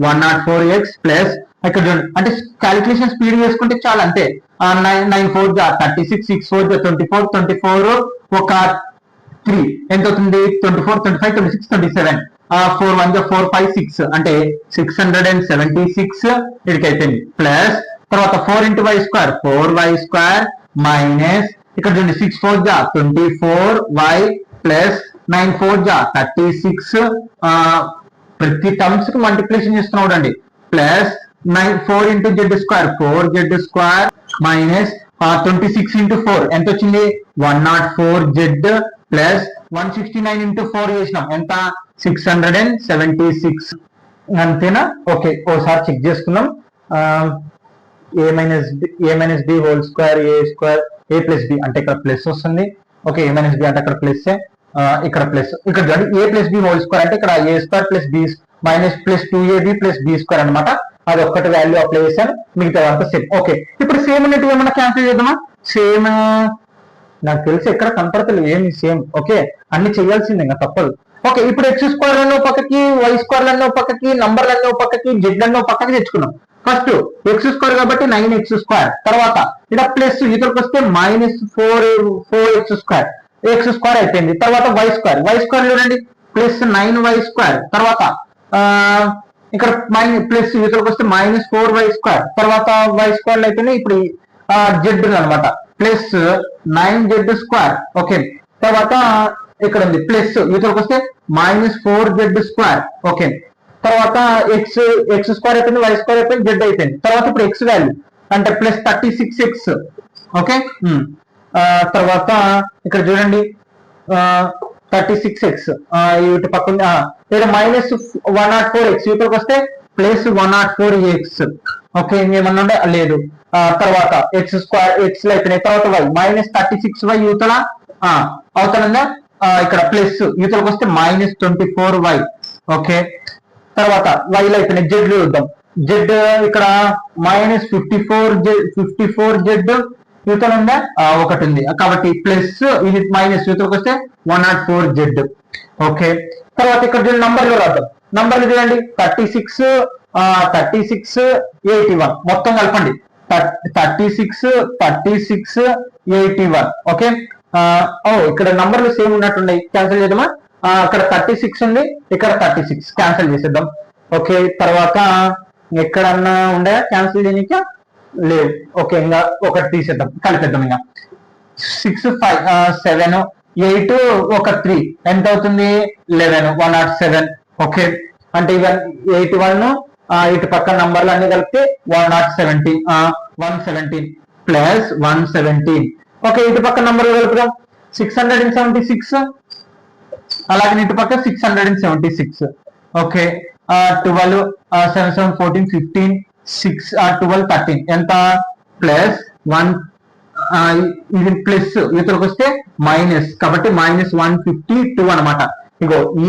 104x ప్లస్ ఇక్కడ చూడండి అంటే క్యాలిక్యులేషన్ స్పీడ్ చేసుకుంటే చాలా అంతే. 9 4 జా 36 6 4 జా 24 ఒక 3 ఎంత అవుతుంది 24 25 26 27 4 1 జా 4 5 6 అంటే 676 ఇక్కడికి అయిపోయింది. ప్లస్ తర్వాత 4 into Y square 4y square minus ఇక్కడ చూడండి 6 4 జా 24y ప్లస్ 9 4 జా 36 ప్రతి టర్మ్స్ కి మల్టిప్లికేషన్ చేస్తున్నాడు అండి. Plus 4 into Z square 4 Z square minus 26 into 4 ఎంత వచ్చింది 104 జెడ్ ప్లస్ 169 ఇంటూ 4 చేసినాం ఎంత 676 అంతేనా. ఓకే, ఓసారి చెక్ చేసుకుందాం. ఏ మైనస్ బి హోల్ స్క్వేర్ ఏ ప్లస్ బి అంటే ఇక్కడ ప్లస్ వస్తుంది. ఓకే, ఏ మైనస్ బి అంటే అక్కడ ప్లస్ ఇక్కడ ప్లస్ ఇక్కడ చూడండి a plus B whole square అంటే ఇక్కడ a square plus b minus plus 2ab plus B square అనమాట. అది ఒక్కటి వాల్యూ అప్లై చేశాను, మిగతా అంతా సేమ్. ఓకే, ఇప్పుడు సేమ్ ఉన్నట్టు ఏమన్నా క్యాన్సిల్ చేద్దామా. సేమ్ నాకు తెలిసి ఎక్కడ కనపడతలేదు ఏమి సేమ్. ఓకే, అన్ని చేయాల్సిందే ఇంకా తప్పదు. ఓకే, ఇప్పుడు ఎక్స్ స్క్వేర్ అన్నో పక్కకి వై స్క్వేర్ అన్నో పక్కకి నంబర్లన్నో పక్కకి జెడ్ అన్నో పక్కకి తెచ్చుకున్నాం. ఫస్ట్ ఎక్స్ స్క్వేర్ కాబట్టి 9x స్క్వేర్, తర్వాత ఇక్కడ ప్లస్ ఇతరులకు వస్తే minus 4x square X square అయిపోయింది. తర్వాత వై స్క్వేర్ చూడండి ప్లస్ 9y స్క్వేర్, తర్వాత ఇక్కడ ప్లస్ ఇతరులకు వస్తే మైనస్ 4y స్క్వేర్, తర్వాత వై స్క్వేర్ అయిపోయినాయి. ఇప్పుడు జెడ్ అనమాట ప్లస్ 9z స్క్వేర్. ఓకే, తర్వాత ఇక్కడ ఉంది ప్లస్ ఇతరకు వస్తే -4z². ఓకే, తర్వాత ఎక్స్ స్క్వేర్ అయిపోయింది, వై స్క్వేర్ అయిపోయింది, జెడ్ అయిపోయింది. తర్వాత ఇప్పుడు ఎక్స్ వాల్యూ అంటే +36x. ఓకే, తర్వాత ఇక్కడ చూడండి 36x ఇటు పక్కన ఇక్కడ -104x ఇక్కడికి వస్తే +104x. ఓకే, ఇంకేమన్నా ఉండే లేదు. తర్వాత x లో అయిపోయినాయి. తర్వాత y -36y యూతల అవుతుందా ఇక్కడ ప్లస్ యూతలకు వస్తే -24y. ఓకే, తర్వాత y లో అయిపోయినాయి. జెడ్ లో చూద్దాం. జెడ్ ఇక్కడ -54z యూతలు ఉందా ఒకటి ఉంది కాబట్టి ప్లస్ ఇది మైనస్ యూతలకు వస్తే 104z. ఓకే, తర్వాత ఇక్కడ చూడండి నంబర్లు రాద్దాం. నంబర్లు చూడండి 36 81 మొత్తం కలపండి 36 81. ఓకే, ఇక్కడ నంబర్లు సేమ్ ఉన్నట్టున్నాయి, క్యాన్సిల్ చేద్దామా? అక్కడ 36 ఉంది, ఇక్కడ 36 క్యాన్సిల్ చేసేద్దాం. ఓకే, తర్వాత ఎక్కడన్నా ఉండే క్యాన్సిల్ చేయడానికి లేదు. ఓకే, ఇంకా ఒకటి తీసేద్దాం, కలిపేద్దాం. ఇంకా 6 5 7 8 ఒక 3 ఎంత అవుతుంది 11 107. ఓకే, అంటే ఇక 81 ఇటు పక్క నంబర్లు అన్ని కలిపితే 117 117 ప్లస్ 117. ఓకే, ఇటు పక్క నంబర్లు కలుపుదాం 676 అలాగే ఇటు పక్క 676. ఓకే, 12 7 7 14 15 6 12 13 ఎంత ప్లస్ 1 ఇది ప్లస్ ఇతరకు వస్తే మైనస్ కాబట్టి -152 అనమాట. ఇగో ఈ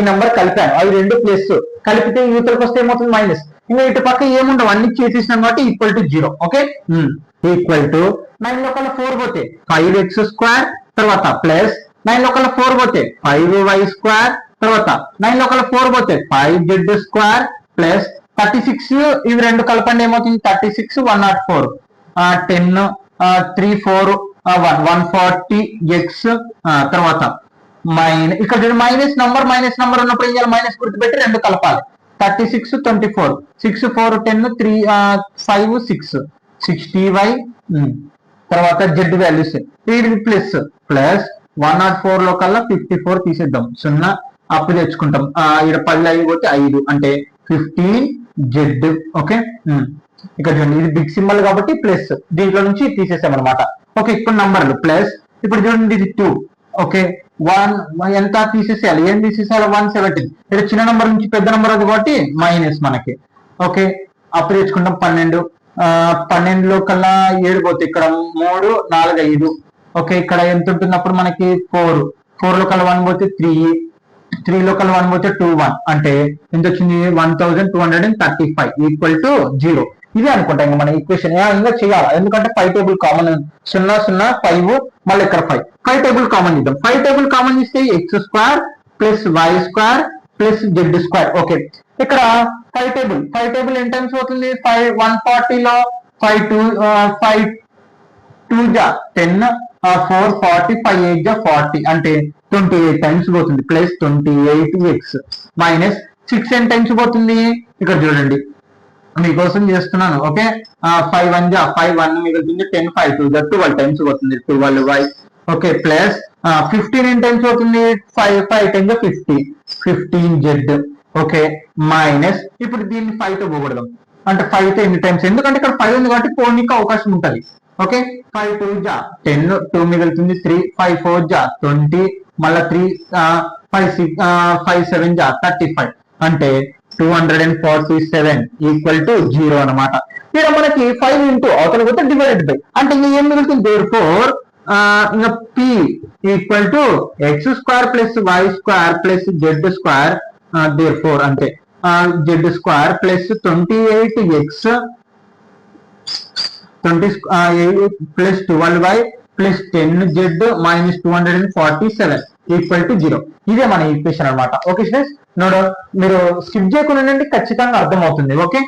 నంబర్ కలిపాను, అవి రెండు ప్లస్ కలిపితే యూతలకు వస్తే ఏమవుతుంది మైనస్. ఇంకా ఇటు పక్క ఏముండవు అన్ని చేసేసినాం కాబట్టి =0. ఓకే, =9 లో కల్లా 4 పోతే 5x², తర్వాత ప్లస్ 9 లో కల్లా 4 పోతే 5y², తర్వాత 9 లో కల్లా 4 పోతే 5z² ప్లస్ 36 ఇవి రెండు కలపండి ఏమవుతుంది 36 104 10 3 4 140x. తర్వాత ఇక్కడ మైనస్ నంబర్ ఉన్నప్పుడు ఏం చేయాలి మైనస్ గుర్తుపెట్టి రెండు కలపాలి. 36 24 6 4 10 3 5 6 60y. తర్వాత జెడ్ వాల్యూస్ ఇది ప్లస్ 104 లో కల్లా 54 తీసేద్దాం 0 అప్పు తెచ్చుకుంటాం. ఇక్కడ 10 అయిపోతే 5 అంటే 15z. ఓకే, ఇక్కడ చూడండి ఇది బిగ్ సింబల్ కాబట్టి ప్లస్ దీంట్లో నుంచి తీసేసాం అనమాట. ఓకే, ఇప్పుడు నంబర్లు ప్లస్ ఇప్పుడు చూడండి ఇది 2. ఓకే, 1 ఎంత తీసేసేయాలి, ఏం తీసేసేయాలి 117. ఇక్కడ చిన్న నంబర్ నుంచి పెద్ద నంబర్ అది కాబట్టి మైనస్ మనకి. ఓకే, అప్పు తెచ్చుకుంటాం 12 12 లో కల్లా 7 పోతే ఇక్కడ 3 4 5. ఓకే, ఇక్కడ ఎంత ఉంటుంది అప్పుడు మనకి 4 లో కల్లా 1 పోతే 3 లో కల్లా 1 పోతే 2 1 అంటే ఎంత వచ్చింది 1235 =0. ఇదే అనుకుంటా ఇంకా మన ఈక్వేషన్ ఇంకా చేయాలి, ఎందుకంటే 5 టేబుల్ కామన్ 0 0 5 మళ్ళీ ఇక్కడ 5 టేబుల్ కామన్ ఇద్దాం. 5 టేబుల్ కామన్ ఇస్తే x² + y² + z². ఓకే, ఇక్కడ 5 టేబుల్ ఎంత టైమ్స్ అవుతుంది 140 లో 5 2 10 4 40 5 8 40 అంటే 28 టైమ్స్ పోతుంది plus 28x minus 6 n times పోతుంది ఇక్కడ చూడండి మీకోసం చేస్తున్నాను. ఓకే, 5 1 5 1 మిగులుతుంది 10 5 2 12 టైమ్స్ పోతుంది 12y. Okay, plus 15 n times అవుతుంది 5 10 50 15z. ఓకే, మైనస్ ఇప్పుడు దీన్ని 5 తో పోగొడదాం అంటే 5 తో ఎన్ని టైమ్స్, ఎందుకంటే ఇక్కడ 5 ఉంది కాబట్టి పోనీకి అవకాశం ఉంటుంది. ఓకే, 5 2 10 2 మిగులుతుంది 3 5 4 20 మళ్ళీ 3 5 6 5 7 35 అంటే 247 =0 అనమాట. ఇక్కడ మనకి 5 ఇంటూ అవతల పోతే డివైడెడ్ బై అంటే ఇంకా ఏం మిగులుతుంది therefore ఇంకా p = x² + y² + z². therefore అంటే z² + 28x 20 + 12y + 10z - 247 =0. ఇదే మన ఈక్వేషన్ అనమాట. ఓకే స్టూడెంట్స్, నోడు మీరు స్కిప్ చేయకుండా ఖచ్చితంగా అర్థమవుతుంది. Okay,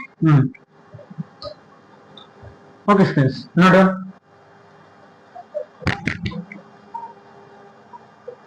okay students, node